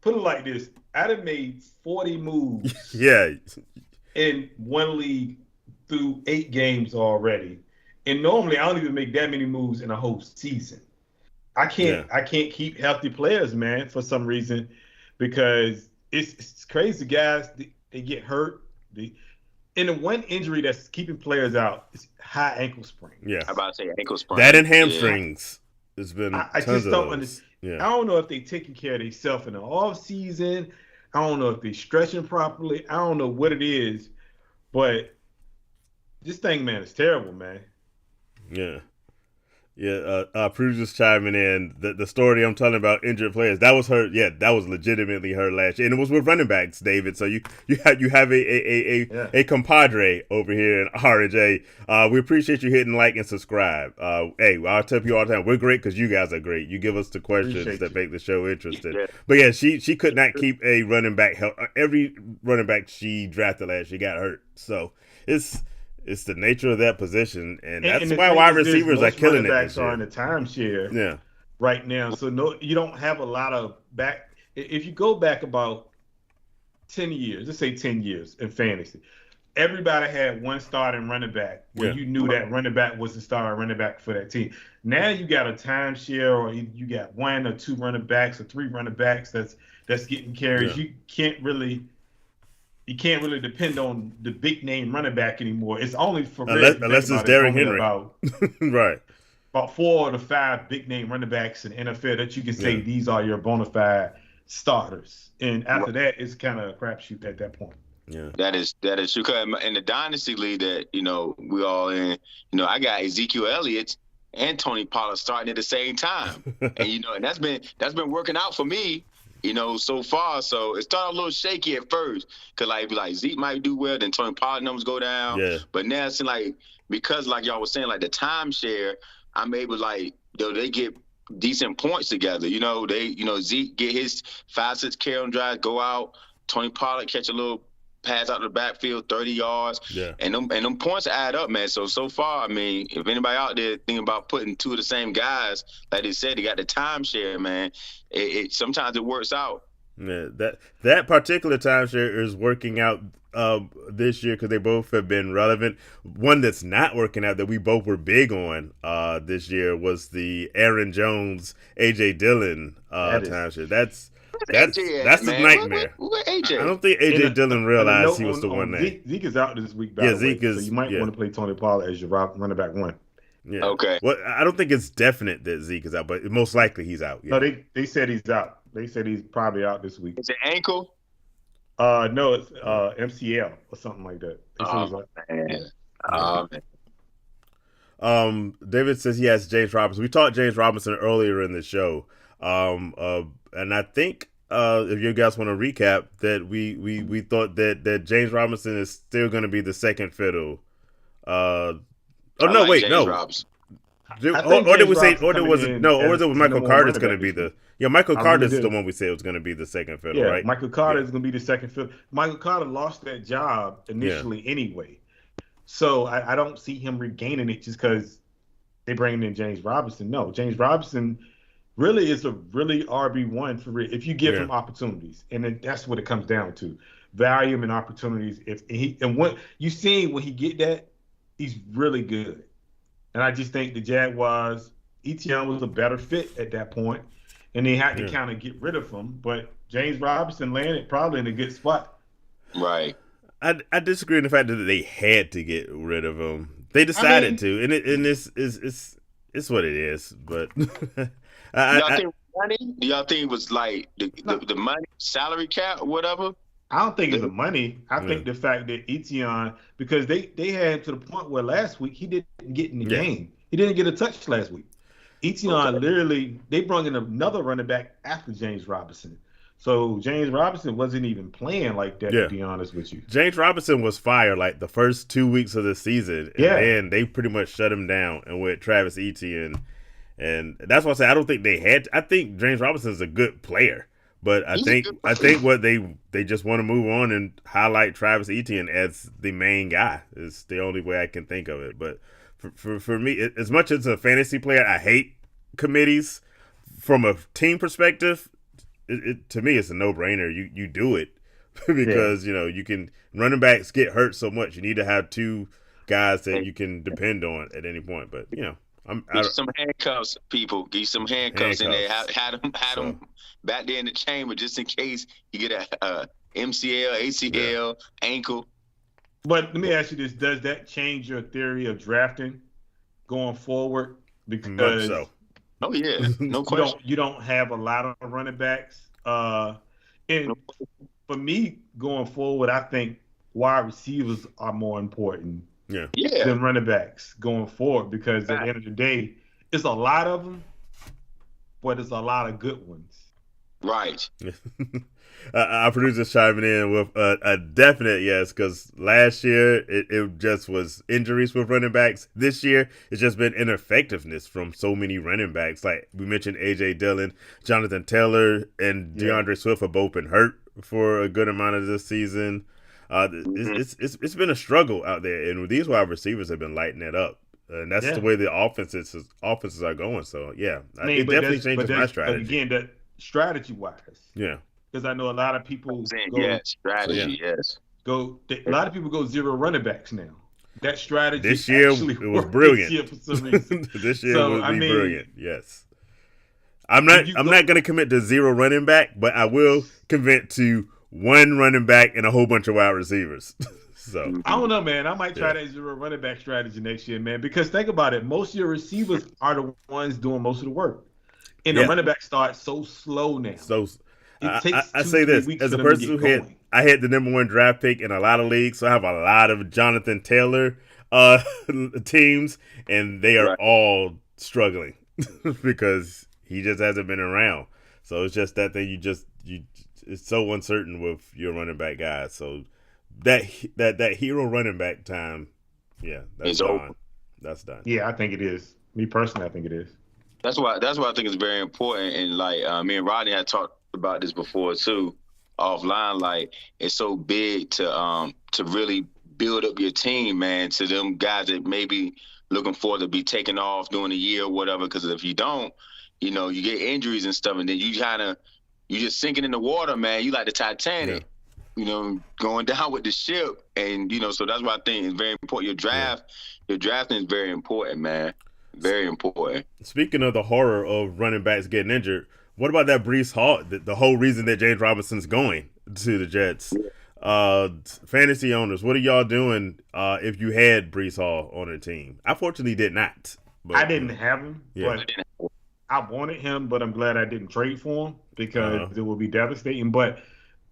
Speaker 2: Put it like this: I'd have made 40 moves. In one league through 8 games already, and normally I don't even make that many moves in a whole season. I can't keep healthy players, man, for some reason, because it's crazy. Guys, they get hurt. And the one injury that's keeping players out is high ankle sprain.
Speaker 1: Yeah,
Speaker 4: I'm about to say ankle sprain.
Speaker 1: That and hamstrings. Yeah. It's been.
Speaker 2: I just don't understand. Yeah. I don't know if they taking care of themselves in the off season. I don't know if they stretching properly. I don't know what it is, but this thing, man, is terrible, man.
Speaker 1: Yeah. Yeah, Prue's chiming in. The story I'm telling about injured players, that was her. Yeah, that was legitimately her last year, and it was with running backs, David. So you have a compadre over here in RJ. We appreciate you hitting like and subscribe. Hey, I'll tell you all the time, we're great because you guys are great. You give us the questions that make the show interesting. Yeah. But yeah, she could not keep a running back. Every running back she drafted last year got hurt. So it's the nature of that position, and that's why wide receivers are killing it.
Speaker 2: Backs are in the timeshare right now. So you don't have a lot of back. If you go back about 10 years, let's say 10 years in fantasy, everybody had one starting running back where you knew that running back was the starting running back for that team. Now you got a timeshare, or you got 1 or 2 running backs or 3 running backs that's getting carries. You can't really you can't really depend on the big name running back anymore. It's only for
Speaker 1: unless it's Derrick Henry, right?
Speaker 2: About 4 to 5 big name running backs in the NFL that you can say these are your bona fide starters, and after that, it's kind of a crapshoot at that point.
Speaker 4: Yeah, that is true. In the dynasty league that we all in, I got Ezekiel Elliott and Tony Pollard starting at the same time, and and that's been working out for me, so far. So it started a little shaky at first, cause like Zeke might do well, then Tony Pollard numbers go down. Yeah. But now it's because like y'all was saying, like the timeshare, I'm able they get decent points together. Zeke get his 5-6 carry on drive, go out. Tony Pollard catch a little pass out of the backfield, 30 yards. Yeah. And them points add up, man. So far, I mean, if anybody out there thinking about putting 2 of the same guys, like they said, they got the timeshare, man. It sometimes it works out.
Speaker 1: Yeah, that particular timeshare is working out this year because they both have been relevant. One that's not working out that we both were big on this year was the Aaron Jones, AJ Dillon timeshare. That's a nightmare.
Speaker 4: Where AJ?
Speaker 1: I don't think AJ Dillon realized he was the one there.
Speaker 2: Zeke is out this week. By the Zeke way, so you might want to play Tony Pollard as your running back 1.
Speaker 1: Yeah. Okay. Well, I don't think it's definite that Zeke is out, but most likely he's out. Yeah.
Speaker 2: No, they said he's out. They said he's probably out this week.
Speaker 4: Is it ankle?
Speaker 2: No, it's MCL or something like that.
Speaker 4: Man.
Speaker 1: David says he has James Robinson. We talked James Robinson earlier in the show. And I think if you guys want to recap that we thought that James Robinson is still going to be the second fiddle. Or did we say? Or was it Michael Carter's going to be the? Yeah, Michael Carter's the one we said was going to be the second fiddle, right?
Speaker 2: Michael Carter is going to be the second fiddle. Michael Carter lost that job initially anyway, so I don't see him regaining it just because they bring in James Robinson. No, James Robinson really is a really RB1 for real if you give him opportunities, and that's what it comes down to: volume and opportunities. When you see when he get that, he's really good. And I just think the Jaguars, Etienne was a better fit at that point, and they had to kind of get rid of him. But James Robinson landed probably in a good spot.
Speaker 4: Right.
Speaker 1: I disagree in the fact that they had to get rid of him. They decided to, and it's what it is. But
Speaker 4: do y'all think it was like the money, salary cap, or whatever?
Speaker 2: I don't think it's the money. I think the fact that Etienne, because they had him to the point where last week he didn't get in the game. He didn't get a touch last week. Etienne literally, they brought in another running back after James Robinson. So James Robinson wasn't even playing like that, to be honest with you.
Speaker 1: James Robinson was fired like the first 2 weeks of the season. And then they pretty much shut him down and went Travis Etienne. And that's why I say I don't think they had to. I think James Robinson is a good player. But I think what they just want to move on and highlight Travis Etienne as the main guy is the only way I can think of it. But for me, as much as a fantasy player, I hate committees. From a team perspective, to me it's a no-brainer. You do it because you can running backs get hurt so much. You need to have 2 guys that you can depend on at any point. But
Speaker 4: get some handcuffs, people. Get you some handcuffs in there. Had them back there in the chamber just in case you get a MCL, ACL, ankle.
Speaker 2: But let me ask you this: does that change your theory of drafting going forward? Because
Speaker 4: oh yeah, no question.
Speaker 2: You don't have a lot of running backs. And for me going forward, I think wide receivers are more important. Than running backs going forward, because at the end of the day, it's a lot of them, but it's a lot of good ones.
Speaker 4: Right.
Speaker 1: Our producer's chiming in with a definite yes, because last year it just was injuries with running backs. This year it's just been ineffectiveness from so many running backs. Like we mentioned, AJ Dillon, Jonathan Taylor, and DeAndre Swift have both been hurt for a good amount of this season. It's been a struggle out there, and these wide receivers have been lighting it up, and that's the way the offenses are going. So it definitely changes my strategy.
Speaker 2: But again, that strategy wise, because I know a lot of people go. A lot of people go 0 running backs now. That strategy
Speaker 1: this year it was brilliant. This year would be brilliant. Yes, I'm not going to commit to 0 running back, but I will commit to one running back and a whole bunch of wide receivers. So
Speaker 2: I don't know, man. I might try that zero running back strategy next year, man. Because think about it, most of your receivers are the ones doing most of the work, and the running back starts so slow now.
Speaker 1: So
Speaker 2: it takes
Speaker 1: I say this
Speaker 2: weeks
Speaker 1: as a
Speaker 2: for them to
Speaker 1: person
Speaker 2: get
Speaker 1: who
Speaker 2: going.
Speaker 1: I had the number 1 draft pick in a lot of leagues, so I have a lot of Jonathan Taylor teams, and they are all struggling because he just hasn't been around. So it's just that thing it's so uncertain with your running back guys. So that hero running back time, that's done. Over. That's done.
Speaker 2: Yeah, I think it is. Me personally, I think it is.
Speaker 4: That's why I think it's very important. And like me and Rodney had talked about this before too, offline. Like it's so big to really build up your team, man. To them guys that maybe looking forward to be taken off during the year or whatever. Because if you don't, you get injuries and stuff, and then you just sinking in the water, man. You like the Titanic. Yeah. Going down with the ship, and so that's why I think it's very important. Your drafting is very important, man. Very important.
Speaker 1: Speaking of the horror of running backs getting injured, what about that Breece Hall? The whole reason that James Robinson's going to the Jets. Fantasy owners, what are y'all doing if you had Breece Hall on a team? I fortunately did not.
Speaker 2: But, I didn't have him, but I wanted him, but I'm glad I didn't trade for him because it would be devastating. But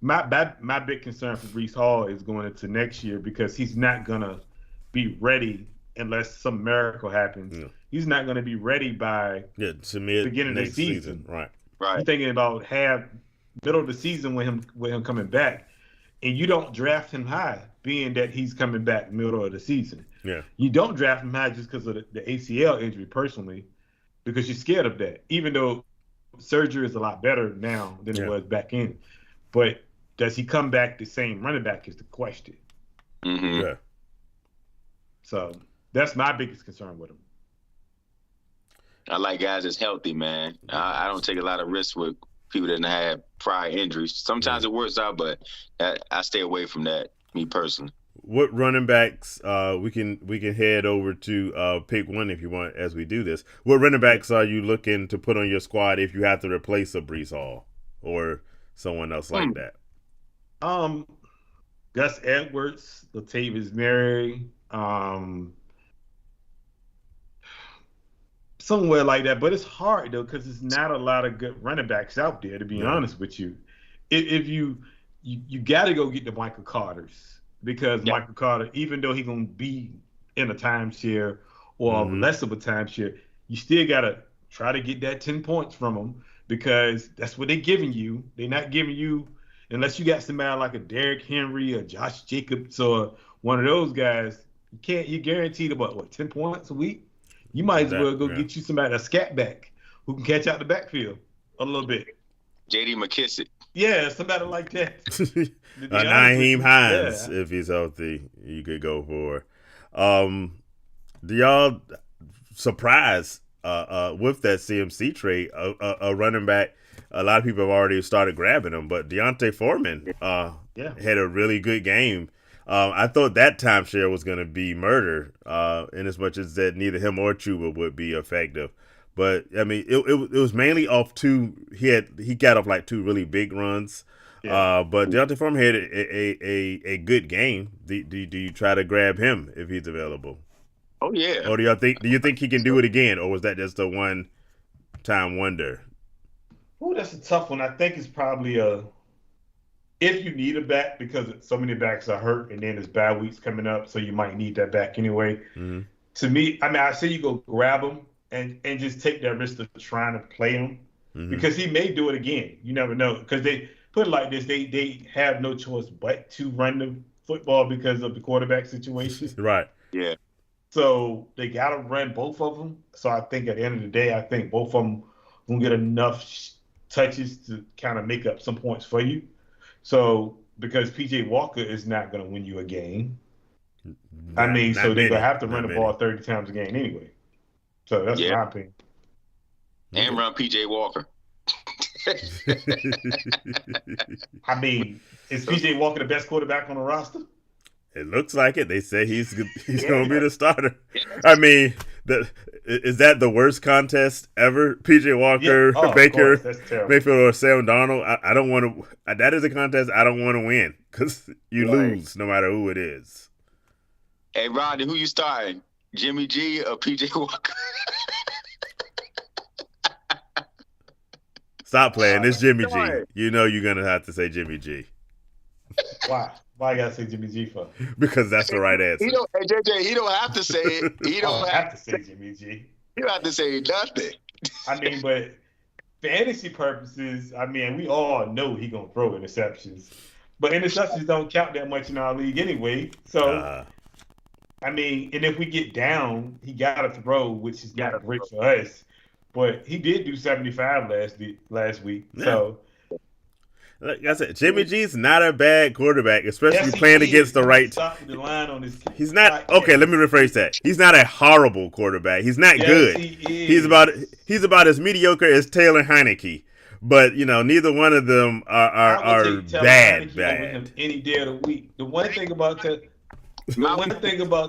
Speaker 2: my big concern for Breece Hall is going into next year because he's not going to be ready unless some miracle happens. Yeah. He's not going to be ready by beginning of the season.
Speaker 1: Right.
Speaker 2: You're thinking about middle of the season with him coming back, and you don't draft him high, being that he's coming back middle of the season.
Speaker 1: Yeah.
Speaker 2: You don't draft him high just because of the ACL injury, personally, because you're scared of that. Even though surgery is a lot better now than it was back in, but does he come back the same running back is the question.
Speaker 4: Mm-hmm.
Speaker 1: Yeah.
Speaker 2: So that's my biggest concern with him.
Speaker 4: I like guys that's healthy, man. I don't take a lot of risks with people that have prior injuries. Sometimes it works out, but I stay away from that, me personally.
Speaker 1: What running backs we can head over to pick one if you want as we do this. What running backs are you looking to put on your squad if you have to replace a Breece Hall or someone else like that?
Speaker 2: Gus Edwards, Latavius Murray, somewhere like that. But it's hard though because there's not a lot of good running backs out there. To be honest with you, if you got to go get the Michael Carters because Michael Carter, even though he's gonna be in a timeshare or less of a timeshare, you still gotta try to get that 10 points from him because that's what they're giving you. They're not giving you. Unless you got somebody like a Derrick Henry or Josh Jacobs or one of those guys, you're guaranteed about 10 points a week. You might as well go get you somebody, a scat back, who can catch out the backfield a little bit.
Speaker 4: J.D. McKissick.
Speaker 2: Yeah, somebody like that.
Speaker 1: Nyheim Hines, if he's healthy, you could go for. Do y'all surprise with that CMC trade? A running back. A lot of people have already started grabbing him, but Deontay Foreman had a really good game. I thought that timeshare was going to be murder, in as much as that neither him or Chuba would be effective. But I mean, it was mainly off two. He got off like 2 really big runs. But Deontay Foreman had a good game. Do you try to grab him if he's available?
Speaker 4: Oh yeah.
Speaker 1: Or do you think he can do it again, or was that just a one-time wonder?
Speaker 2: Oh, that's a tough one. I think it's probably if you need a back because so many backs are hurt and then there's bad weeks coming up, so you might need that back anyway.
Speaker 1: Mm-hmm.
Speaker 2: To me, I mean, I say you go grab him and just take that risk of trying to play him because he may do it again. You never know because they put it like this: they have no choice but to run the football because of the quarterback situation.
Speaker 1: Right.
Speaker 4: Yeah.
Speaker 2: So they got to run both of them. So I think at the end of the day, I think both of them will get enough touches to kind of make up some points for you. So because PJ Walker is not going to win you a game. So they're going to have to run the ball 30 times a game anyway. So that's my opinion.
Speaker 4: And run PJ Walker.
Speaker 2: I mean, is PJ Walker the best quarterback on the roster?
Speaker 1: It looks like it. They say he's going to be the starter. I mean, is that the worst contest ever? PJ Walker, Baker Mayfield, or Sam Darnold? I don't want to. That is a contest I don't want to win because you lose no matter who it is.
Speaker 4: Hey, Rodney, who you starting? Jimmy G or PJ Walker?
Speaker 1: Stop playing. It's Jimmy G. You know you're going to have to say Jimmy G.
Speaker 2: Why? Why I gotta say Jimmy G for?
Speaker 1: Because that's the right answer.
Speaker 4: He don't have to say it. He don't
Speaker 2: have to say Jimmy G.
Speaker 4: He don't have to say nothing.
Speaker 2: I mean, but fantasy purposes, I mean, we all know he gonna throw interceptions, but interceptions don't count that much in our league anyway. So, I mean, and if we get down, he gotta throw, which is not great for us. But he did do 75 last week, so.
Speaker 1: Like I said, Jimmy G's not a bad quarterback, especially playing against the right team. He's not okay. Let me rephrase that. He's not a horrible quarterback. He's not good. He's about as mediocre as Taylor Heineke. But neither one of them are bad.
Speaker 2: Any day of the week. The one thing about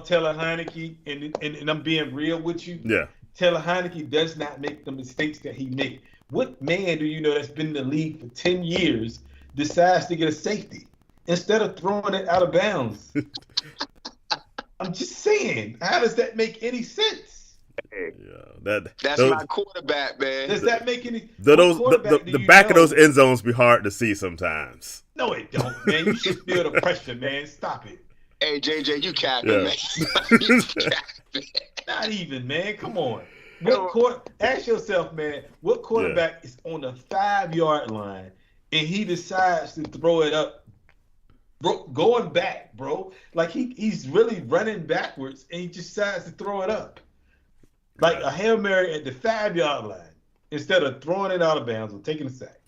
Speaker 2: Taylor Heineke, and I'm being real with you.
Speaker 1: Yeah.
Speaker 2: Taylor Heineke does not make the mistakes that he makes. What man do you know that's been in the league for 10 years decides to get a safety instead of throwing it out of bounds? I'm just saying, how does that make any sense?
Speaker 4: That's my quarterback, man.
Speaker 2: Does that make any?
Speaker 1: The back of those end zones be hard to see sometimes.
Speaker 2: No, it don't, man. You should feel the pressure, man. Stop it.
Speaker 4: Hey, JJ, you capping, man. You capping.
Speaker 2: Not even, man. Come on. Ask yourself, man, what quarterback is on the 5-yard line and he decides to throw it up, going back, bro? Like he's really running backwards and he decides to throw it up. Like a Hail Mary at the 5-yard line instead of throwing it out of bounds or taking a sack.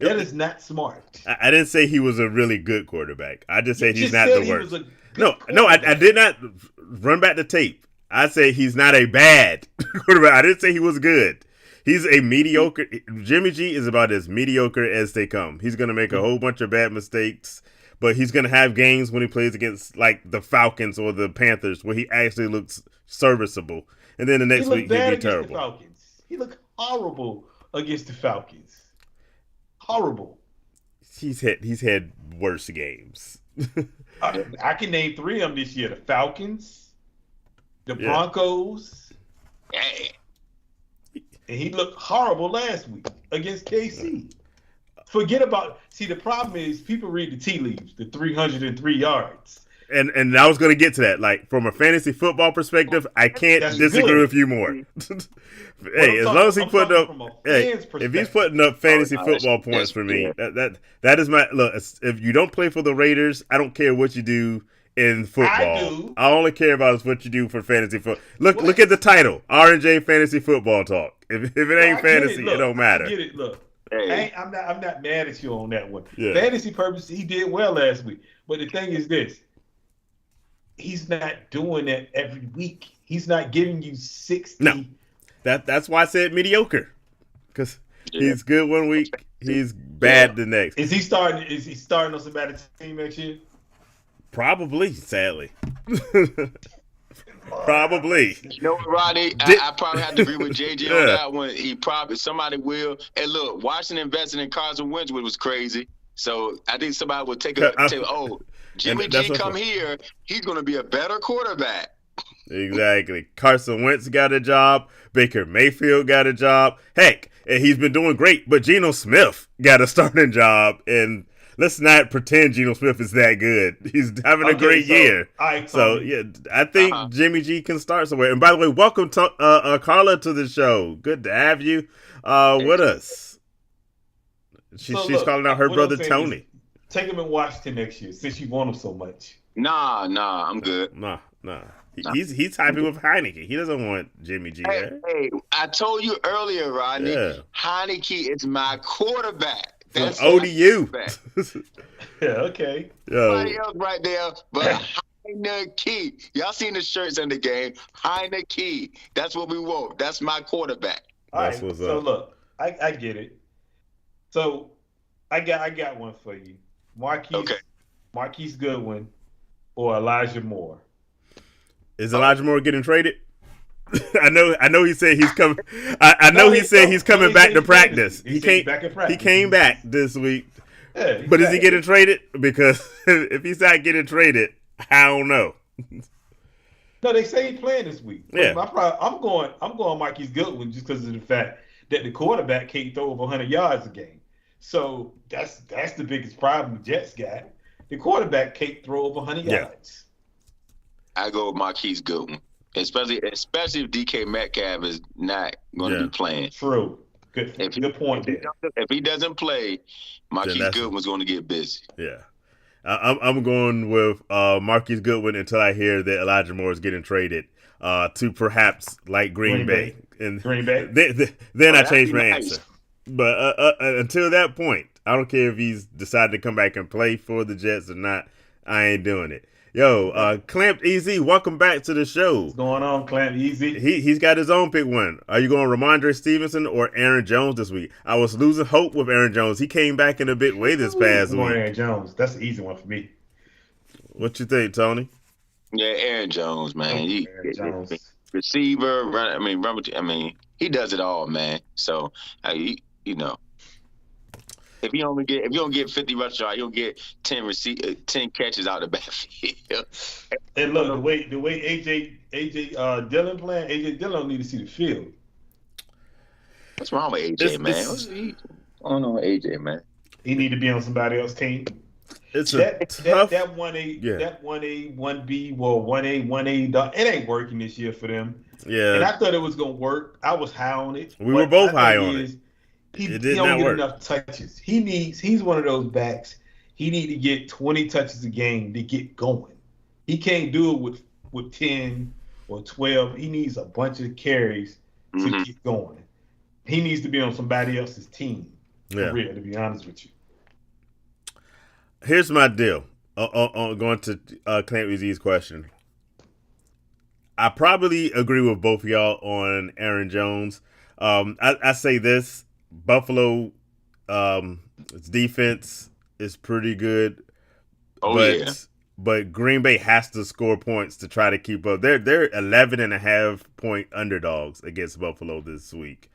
Speaker 2: That is not smart.
Speaker 1: I didn't say he was a really good quarterback. I just said he's not the worst. No, I did not run back the tape. I say he's not a bad quarterback. I didn't say he was good. He's a mediocre. Jimmy G is about as mediocre as they come. He's going to make a whole bunch of bad mistakes, but he's going to have games when he plays against like the Falcons or the Panthers where he actually looks serviceable. And then the next week he'll be terrible.
Speaker 2: He looked horrible against the Falcons. Horrible.
Speaker 1: He's had worse games.
Speaker 2: I can name 3 of them this year: the Falcons, the Broncos, and he looked horrible last week against KC. Forget about. See, the problem is people read the tea leaves, the 303 yards.
Speaker 1: And I was going to get to that. Like from a fantasy football perspective, I can't disagree with you more. Hey, as long as he putting up, if he's putting up fantasy football points for me, that is my look. If you don't play for the Raiders, I don't care what you do in football. I only care about what you do for fantasy football. Look at the title, R&J Fantasy Football Talk. If it ain't fantasy, it don't matter.
Speaker 2: I get it. Look, I'm not mad at you on that one. Yeah. Fantasy purposes, he did well last week. But the thing is this. He's not doing that every week. He's not giving you 60.
Speaker 1: No. That's why I said mediocre. Because he's good one week, he's bad the next.
Speaker 2: Is he starting on somebody's team next year?
Speaker 1: Probably, sadly. Probably.
Speaker 4: You know what, Rodney? I probably have to agree with JJ on that one. Somebody will. And look, Washington investing in Carson Wentz was crazy. So I think somebody would take Jimmy G come here, he's going to be a better quarterback.
Speaker 1: Exactly. Carson Wentz got a job. Baker Mayfield got a job. Heck, and he's been doing great, but Geno Smith got a starting job. And let's not pretend Geno Smith is that good. He's having a great year. I think Jimmy G can start somewhere. And by the way, welcome to Carla to the show. Good to have you with us. She's calling out her brother Tony.
Speaker 2: Take him in Washington next year since you want him so much.
Speaker 4: Nah, I'm good.
Speaker 1: Nah. He's happy with Heineke. He doesn't want Jimmy G there.
Speaker 4: Hey, I told you earlier, Rodney. Yeah. Heineke is my quarterback.
Speaker 1: That's ODU.
Speaker 2: Yeah, okay.
Speaker 4: Somebody else right there, but Heineke. Y'all seen the shirts in the game. Heineke. That's what we want. That's my quarterback.
Speaker 2: All right. So look, I get it. So I got one for you. Marquise Goodwin or Elijah Moore.
Speaker 1: Is Elijah Moore getting traded? I know. He said he's coming. I know he said he's coming back to practice. He came back in practice. He came back this week. Yeah, but is he getting traded? Because if he's not getting traded, I don't know.
Speaker 2: No, they say he's playing this week.
Speaker 1: Yeah,
Speaker 2: I'm going Marquise Goodwin just because of the fact that the quarterback can't throw over 100 yards a game. So that's the biggest problem the Jets got. The quarterback can't throw over 100 yards.
Speaker 4: I go with Marquise Goodwin, especially if DK Metcalf is not going to be playing.
Speaker 2: True. Good point there.
Speaker 4: If he doesn't play, Marquise Goodwin's going to get busy.
Speaker 1: Yeah. I'm going with Marquise Goodwin until I hear that Elijah Moore is getting traded to perhaps like Green Bay. And
Speaker 2: Green Bay?
Speaker 1: Then I change my answer. But until that point, I don't care if he's decided to come back and play for the Jets or not. I ain't doing it. Yo, Clamp Easy, welcome back to the show.
Speaker 2: What's going on, Clamp Easy?
Speaker 1: He's got his own pick one. Are you going Ramondre Stevenson or Aaron Jones this week? I was losing hope with Aaron Jones. He came back in a big way this past week.
Speaker 2: Aaron Jones. That's the easy one for me.
Speaker 1: What you think, Tony?
Speaker 4: Yeah, Aaron Jones, man.
Speaker 2: Aaron Jones.
Speaker 4: Receiver, he does it all, man. So, if you don't get 50 rushes, you'll get 10 catches out of the backfield.
Speaker 2: And look, the way AJ Dillon playing, AJ Dillon don't need to see the field.
Speaker 4: What's wrong with AJ, man? I don't know, AJ, man.
Speaker 2: He need to be on somebody else's team.
Speaker 1: It's
Speaker 2: that 1A, that 1A, 1B, well, 1A, 1A, it ain't working this year for them.
Speaker 1: Yeah.
Speaker 2: And I thought it was gonna work. I was high on it.
Speaker 1: We were both high on it.
Speaker 2: He don't get enough touches. He's one of those backs. He need to get 20 touches a game to get going. He can't do it with 10 or 12. He needs a bunch of carries to get going. He needs to be on somebody else's team. For real, to be honest with you.
Speaker 1: Here's my deal. Going to Clamp Easy's question. I probably agree with both of y'all on Aaron Jones. I say this. Buffalo, its defense is pretty good. But Green Bay has to score points to try to keep up. They're 11.5-point underdogs against Buffalo this week.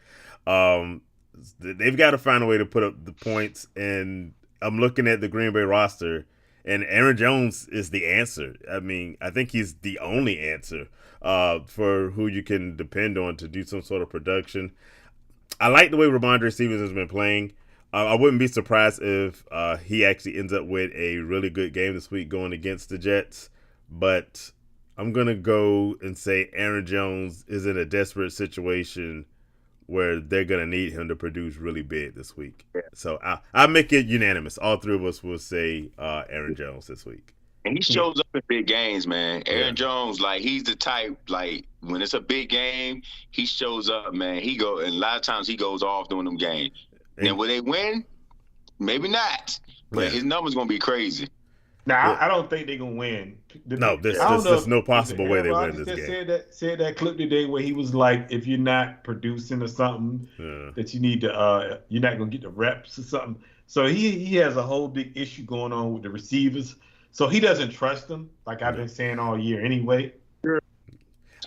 Speaker 1: They've got to find a way to put up the points. And I'm looking at the Green Bay roster, and Aaron Jones is the answer. I mean, I think he's the only answer for who you can depend on to do some sort of production. I like the way Ramondre Stevenson has been playing. I wouldn't be surprised if he actually ends up with a really good game this week going against the Jets. But I'm going to go and say Aaron Jones is in a desperate situation where they're going to need him to produce really big this week. So I'll make it unanimous. All three of us will say Aaron Jones this week.
Speaker 4: And he shows up in big games, man. Aaron Jones, he's the type, when it's a big game, he shows up, man. And a lot of times he goes off during them games. And will they win? Maybe not. But his number's going to be crazy.
Speaker 2: Now, I don't think they're going to win.
Speaker 1: There's no possible way they win this game.
Speaker 2: Said that clip today where he was like, if you're not producing or something, that you need to, you're not going to get the reps or something. So he has a whole big issue going on with the receivers. So he doesn't trust them, like I've been saying all year anyway.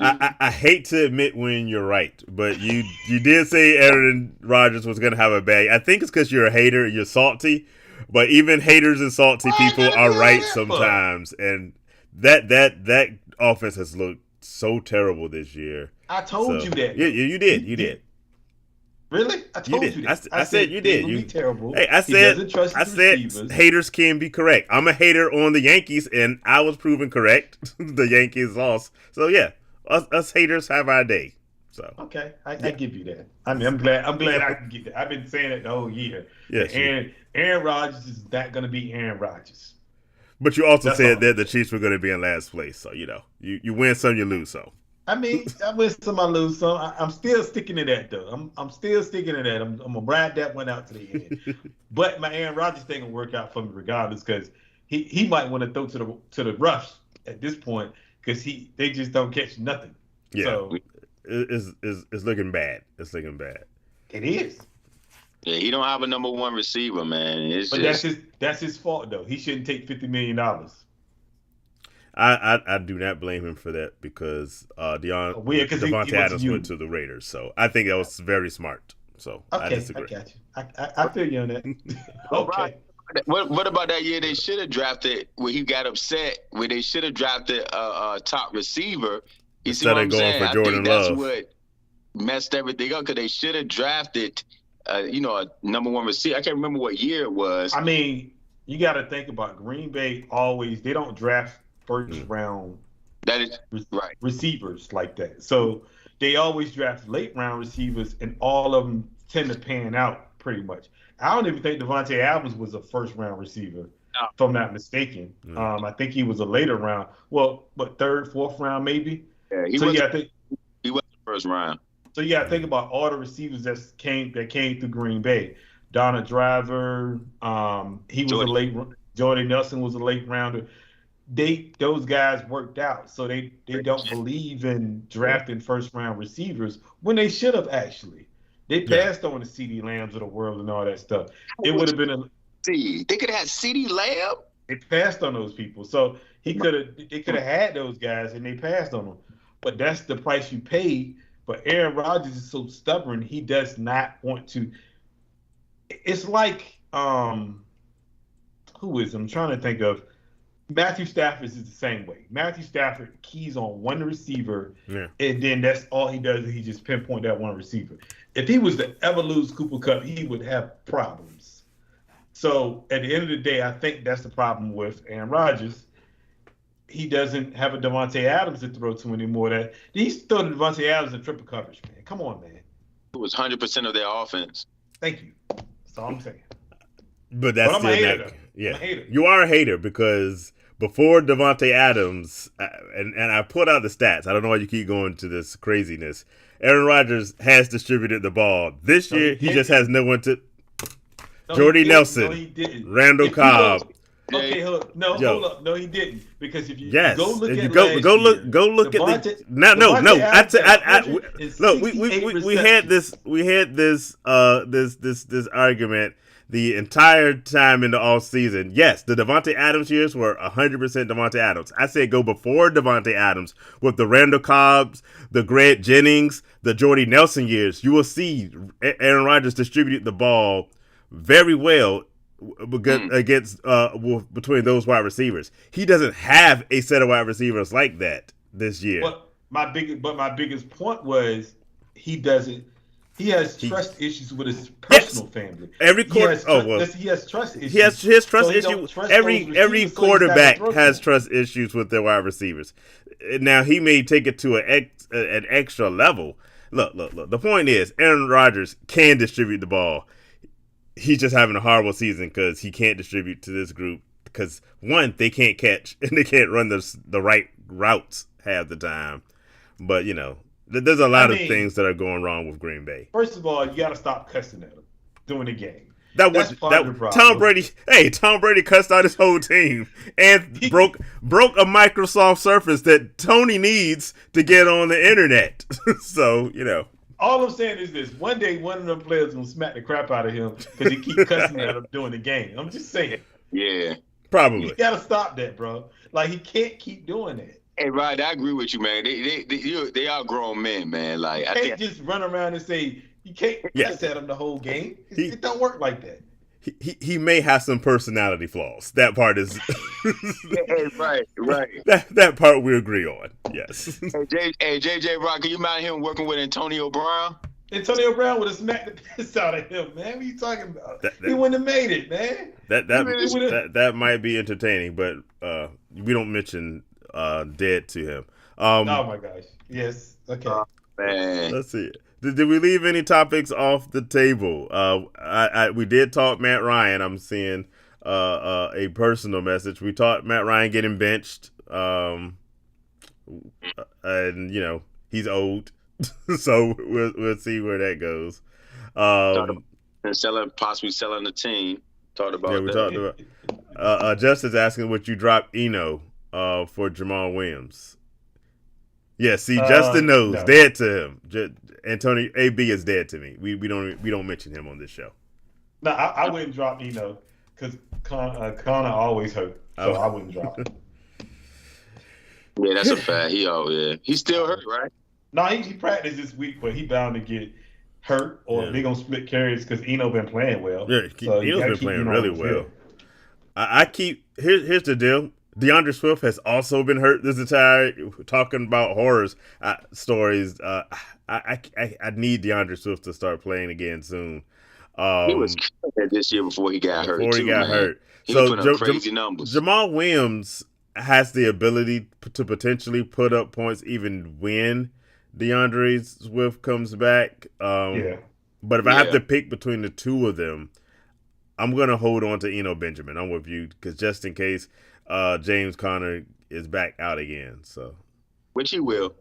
Speaker 1: I hate to admit when you're right, but you did say Aaron Rodgers was going to have a bad. I think it's because you're a hater, you're salty, but even haters and salty people are right sometimes. And that offense has looked so terrible this year.
Speaker 2: I told you that.
Speaker 1: Yeah, you did.
Speaker 2: Really? I told you that.
Speaker 1: I said you did.
Speaker 2: Be terrible.
Speaker 1: Hey, I said haters can be correct. I'm a hater on the Yankees, and I was proven correct. The Yankees lost. So yeah, us haters have our day. So
Speaker 2: okay, I give you that. I mean, I'm glad I can get that. I've been saying it the whole year.
Speaker 1: Yes.
Speaker 2: Aaron Rodgers is not going to be Aaron Rodgers.
Speaker 1: But you also said that the Chiefs were going to be in last place. So you win some, you lose some.
Speaker 2: I mean, I win some, I lose some. I'm still sticking to that, though. I'm still sticking to that. I'm going to ride that one out to the end. But my Aaron Rodgers thing will work out for me regardless because he might want to throw to the roughs at this point because they just don't catch nothing.
Speaker 1: Yeah,
Speaker 2: so,
Speaker 1: it's looking bad. It's looking bad.
Speaker 2: It is.
Speaker 4: Yeah, he don't have a number one receiver, man.
Speaker 2: That's his fault, though. He shouldn't take $50 million.
Speaker 1: I do not blame him for that because Devontae Adams went to the Raiders, so I think that was very smart. So
Speaker 2: okay,
Speaker 1: I disagree.
Speaker 2: I got you. I feel you on that. Okay.
Speaker 4: What about that year they should have drafted where he got upset where they should have drafted a top receiver? You see what I'm saying? I think that's what messed everything up because they should have drafted a number one receiver. I can't remember what year it was.
Speaker 2: I mean, you got to think about Green Bay always. They don't draft first round receivers like that. So they always draft late round receivers, and all of them tend to pan out pretty much. I don't even think Devontae Adams was a first round receiver, if I'm not mistaken. I think he was a later round. Well, but third, fourth round maybe.
Speaker 4: Yeah, he was the first round.
Speaker 2: So you got to think about all the receivers that came through Green Bay. Donna Driver, he was a late. Jordy Nelson was a late rounder. Those guys worked out, so they don't believe in drafting first round receivers when they should have actually. They passed on the CeeDee Lambs of the world and all that stuff. It would have been
Speaker 4: they could have had CeeDee Lamb.
Speaker 2: They passed on those people, so they could have had those guys, and they passed on them. But that's the price you pay. But Aaron Rodgers is so stubborn; he does not want to. It's like who is? I'm trying to think of. Matthew Stafford is the same way. Matthew Stafford keys on one receiver, and then that's all he does is he just pinpoint that one receiver. If he was to ever lose Cooper Kupp, he would have problems. So at the end of the day, I think that's the problem with Aaron Rodgers. He doesn't have a Devontae Adams to throw to anymore. That he's throwing Devontae Adams in triple coverage, man. Come on, man.
Speaker 4: It was 100% of their offense.
Speaker 2: Thank you. That's all I'm saying.
Speaker 1: But that's
Speaker 2: I'm a hater.
Speaker 1: Yeah,
Speaker 2: I'm a hater.
Speaker 1: You are a hater because before Devontae Adams, and I put out the stats. I don't know why you keep going to this craziness. Aaron Rodgers has distributed the ball. This year, he just has no one to. Jordy Nelson, Randall Cobb.
Speaker 2: Hold up. No, he didn't. Because if you go look at
Speaker 1: we had this argument the entire time in the off season. Yes, the Devontae Adams years were 100% Devontae Adams. I said go before Devontae Adams with the Randall Cobbs, the Grant Jennings, the Jordy Nelson years. You will see Aaron Rodgers distribute the ball very well against between those wide receivers. He doesn't have a set of wide receivers like that this year.
Speaker 2: But my biggest point was he doesn't. He has trust issues with his personal family.
Speaker 1: Every quarter,
Speaker 2: he has trust issues.
Speaker 1: He has trust issues. Every quarterback has trust issues with their wide receivers. Now he may take it to an extra level. Look. The point is, Aaron Rodgers can distribute the ball. He's just having a horrible season because he can't distribute to this group because one, they can't catch and they can't run the right routes half the time. But there's a lot of things that are going wrong with Green Bay.
Speaker 2: First of all, you got to stop cussing at him during the game.
Speaker 1: Tom Brady. Hey, Tom Brady cussed out his whole team and broke a Microsoft Surface that Tony needs to get on the internet. So
Speaker 2: all I'm saying is this: one day, one of them players will smack the crap out of him because he keep cussing at him during the game. I'm just saying.
Speaker 4: Yeah,
Speaker 1: probably.
Speaker 2: You got to stop that, bro. Like he can't keep doing that.
Speaker 4: Hey, Rod, I agree with you, man. They are grown men, man. Like
Speaker 2: you can't just run around and say you can't cuss at him the whole game. It don't work like that.
Speaker 1: He may have some personality flaws. That part is
Speaker 4: right.
Speaker 1: That part we agree on. Yes.
Speaker 4: Hey, JJ Rock, can you imagine him working with Antonio Brown?
Speaker 2: Antonio Brown would have smacked the piss out of him, man. What are you talking about? He wouldn't have made it, man.
Speaker 1: That might be entertaining, but we don't mention dead to him.
Speaker 2: Oh my gosh. Yes. Okay.
Speaker 4: Man.
Speaker 1: Let's see. Did we leave any topics off the table? We did talk Matt Ryan. I'm seeing a personal message. We talked Matt Ryan getting benched, and he's old, so we'll see where that goes.
Speaker 4: And possibly selling the team. Talked about
Speaker 1: that. We talked about. Justin's asking would you drop Eno for Jamal Williams. Yeah, see, Justin knows. No. Dead to him. Antonio AB is dead to me. We don't mention him on this show.
Speaker 2: No, I wouldn't drop Eno because Connor always hurt, so I wouldn't drop him.
Speaker 4: Yeah, that's a fact. He's still hurt, right?
Speaker 2: No, he practiced this week, but he bound to get hurt or they're gonna split carries because Eno been playing well.
Speaker 1: Yeah,
Speaker 2: so you
Speaker 1: Eno's
Speaker 2: gotta
Speaker 1: been
Speaker 2: keep
Speaker 1: playing
Speaker 2: Eno
Speaker 1: really
Speaker 2: on the
Speaker 1: well.
Speaker 2: field.
Speaker 1: I keep here's the deal. DeAndre Swift has also been hurt this entire talking about horrors stories. I need DeAndre Swift to start playing again soon.
Speaker 4: He was killing it this year before he got hurt. He
Speaker 1: so
Speaker 4: was putting up crazy numbers.
Speaker 1: Jamal Williams has the ability to potentially put up points even when DeAndre Swift comes back. But if I have to pick between the two of them, I'm going to hold on to Eno Benjamin. I'm with you because just in case James Conner is back out again. So,
Speaker 4: which he will.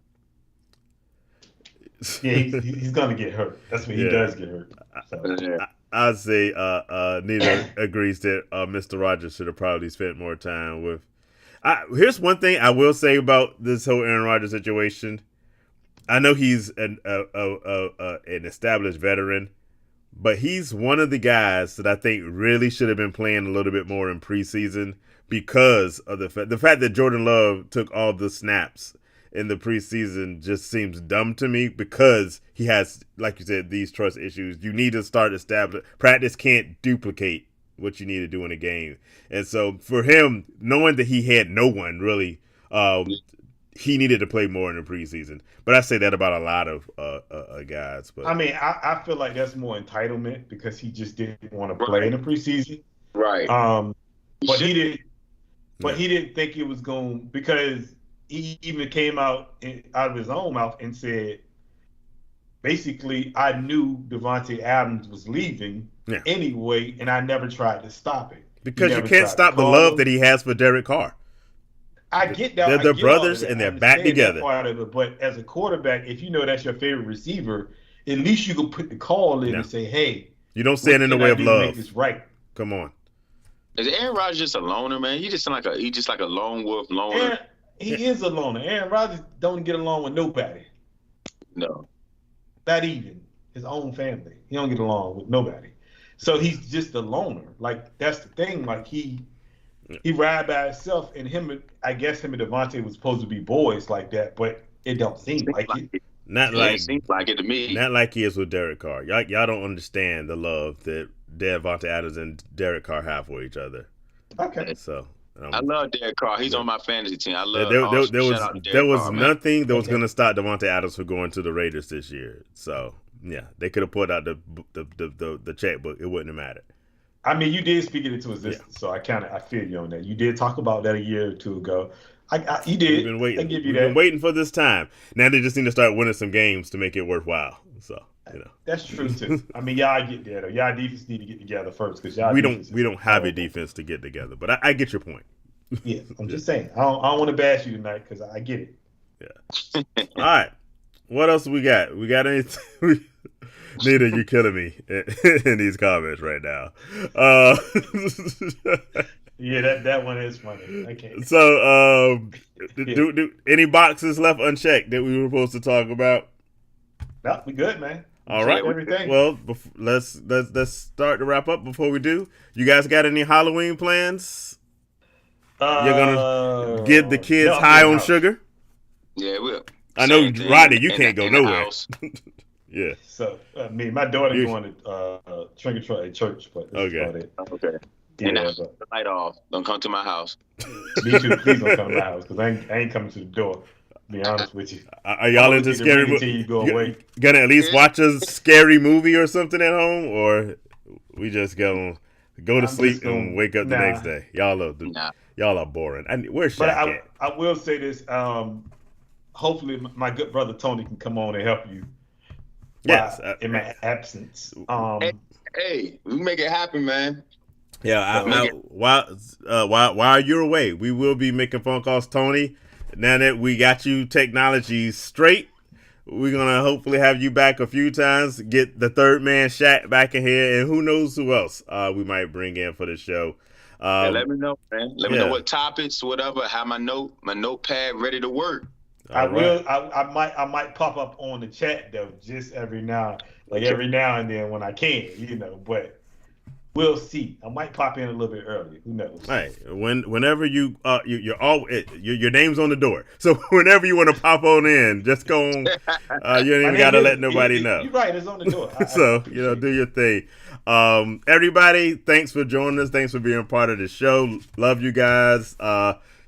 Speaker 2: Yeah, he's going to get hurt. That's when he does get hurt. So.
Speaker 1: I'd say Nita agrees that Mr. Rogers should have probably spent more time with. Here's one thing I will say about this whole Aaron Rodgers situation. I know he's an established veteran, but he's one of the guys that I think really should have been playing a little bit more in preseason because of the fact that Jordan Love took all the snaps in the preseason just seems dumb to me because he has, like you said, these trust issues. You need to start establishing. Practice can't duplicate what you need to do in a game. And so for him, knowing that he had no one really, he needed to play more in the preseason. But I say that about a lot of guys. But
Speaker 2: I mean, I feel like that's more entitlement because he just didn't want to play in the preseason.
Speaker 4: Right.
Speaker 2: But he didn't. But he didn't think it was going because he even came out of his own mouth and said, basically, I knew Devontae Adams was leaving anyway, and I never tried to stop it.
Speaker 1: Because you can't stop the love that he has for Derek Carr.
Speaker 2: I get that.
Speaker 1: They're brothers, and they're back together.
Speaker 2: Part of it, but as a quarterback, if you know that's your favorite receiver, at least you can put the call in and say, hey.
Speaker 1: You don't stand in the way of love.
Speaker 2: Make this right.
Speaker 1: Come on.
Speaker 4: Is Aaron Rodgers just a loner, man? He just like a lone wolf loner.
Speaker 2: He is a loner. Aaron Rodgers don't get along with nobody.
Speaker 4: No.
Speaker 2: Not even his own family. He don't get along with nobody. So he's just a loner. Like, that's the thing. Like, he ride by himself, and I guess him and Devontae was supposed to be boys like that, but it don't seem like it.
Speaker 4: It seems like it to me.
Speaker 1: Not like he is with Derek Carr. Y'all don't understand the love that Devontae Adams and Derek Carr have for each other.
Speaker 2: Okay.
Speaker 1: So
Speaker 4: I love Derek Carr. He's on my fantasy team. I love.
Speaker 1: There was nothing that was going to stop Devontae Adams from going to the Raiders this year. So yeah, they could have put out the checkbook. It wouldn't have mattered.
Speaker 2: I mean, you did speak it into existence, so I feel you on that. You did talk about that a year or two ago. You did.
Speaker 1: We've been waiting.
Speaker 2: I give you
Speaker 1: We've
Speaker 2: that.
Speaker 1: been waiting for this time. Now they just need to start winning some games to make it worthwhile. So
Speaker 2: that's true too. I mean, y'all get there though. Y'all defense need to get together first because y'all
Speaker 1: we don't have a defense to get together. But I get your point.
Speaker 2: Yeah, I'm just saying. I don't want to bash you tonight because I get it.
Speaker 1: Yeah. All right. What else we got? We got anything? Nita, you're killing me in these comments right now.
Speaker 2: Yeah, that one is funny. I can't.
Speaker 1: So, do any boxes left unchecked that we were supposed to talk about?
Speaker 2: No, we good, man.
Speaker 1: All right.
Speaker 2: Everything.
Speaker 1: Well, let's start to wrap up. Before we do, you guys got any Halloween plans? You're gonna get the kids high on sugar?
Speaker 4: Yeah, we'll.
Speaker 1: I know, Rodney, you can't go nowhere. Yeah.
Speaker 2: So, my daughter going to trick or treat at church, but that's about it.
Speaker 4: Okay. Yeah, the light off. Don't come to my house.
Speaker 2: Me too. Please don't come to my house because I ain't coming to the door. To be honest with you.
Speaker 1: Are y'all into scary movies?
Speaker 2: You go away.
Speaker 1: Gonna at least watch a scary movie or something at home, or we just go to sleep and wake up the next day? Y'all are boring. Where's Shaq at?
Speaker 2: I will say this. Hopefully, my good brother Tony can come on and help you.
Speaker 1: Yes,
Speaker 2: in my absence.
Speaker 4: Hey, we make it happen, man.
Speaker 1: Yeah, while you're away, we will be making phone calls, Tony. Now that we got you technology straight, we're gonna hopefully have you back a few times. Get the third man Shaq back in here, and who knows who else we might bring in for the show.
Speaker 4: Let me know, man. Let me know what topics, whatever. Have my notepad ready to work.
Speaker 2: I might pop up on the chat though, just every now and then when I can, but We'll see. I might pop in a little bit earlier. Who knows?
Speaker 1: Hey, whenever you're all your name's on the door. So whenever you want to pop on in, just go on. You don't even gotta let nobody know.
Speaker 2: You're right. It's on the door.
Speaker 1: So do your thing. Everybody, thanks for joining us. Thanks for being part of the show. Love you guys.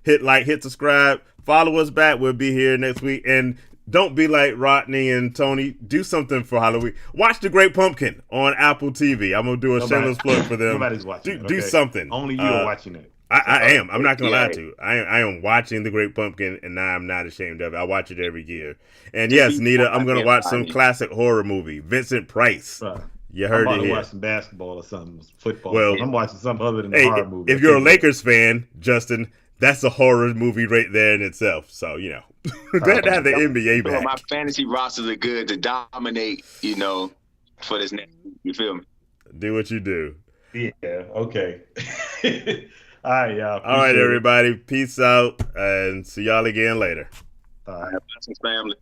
Speaker 1: Hit like, hit subscribe, follow us back. We'll be here next week. And don't be like Rodney and Tony. Do something for Halloween. Watch The Great Pumpkin on Apple TV. I'm gonna do a shameless plug for them.
Speaker 2: Nobody's watching it. Okay?
Speaker 1: Do something.
Speaker 2: Only you are watching it.
Speaker 1: I am. I'm not gonna lie to you. I am watching The Great Pumpkin, and I'm not ashamed of it. I watch it every year. And yes, Nita, I'm gonna watch some classic horror movie. Vincent Price. You heard it here.
Speaker 2: I'm watching basketball or something, football. Well, I'm watching something other than the horror movie.
Speaker 1: If you're a Lakers fan, Justin, that's a horror movie right there in itself. So glad to have the NBA back.
Speaker 4: My fantasy rosters are good to dominate. For this next. You feel me?
Speaker 1: Do what you do.
Speaker 2: Yeah. Okay. All right, y'all.
Speaker 1: All right, everybody. Peace out, and see y'all again later.
Speaker 2: All right.
Speaker 4: Blessings, family.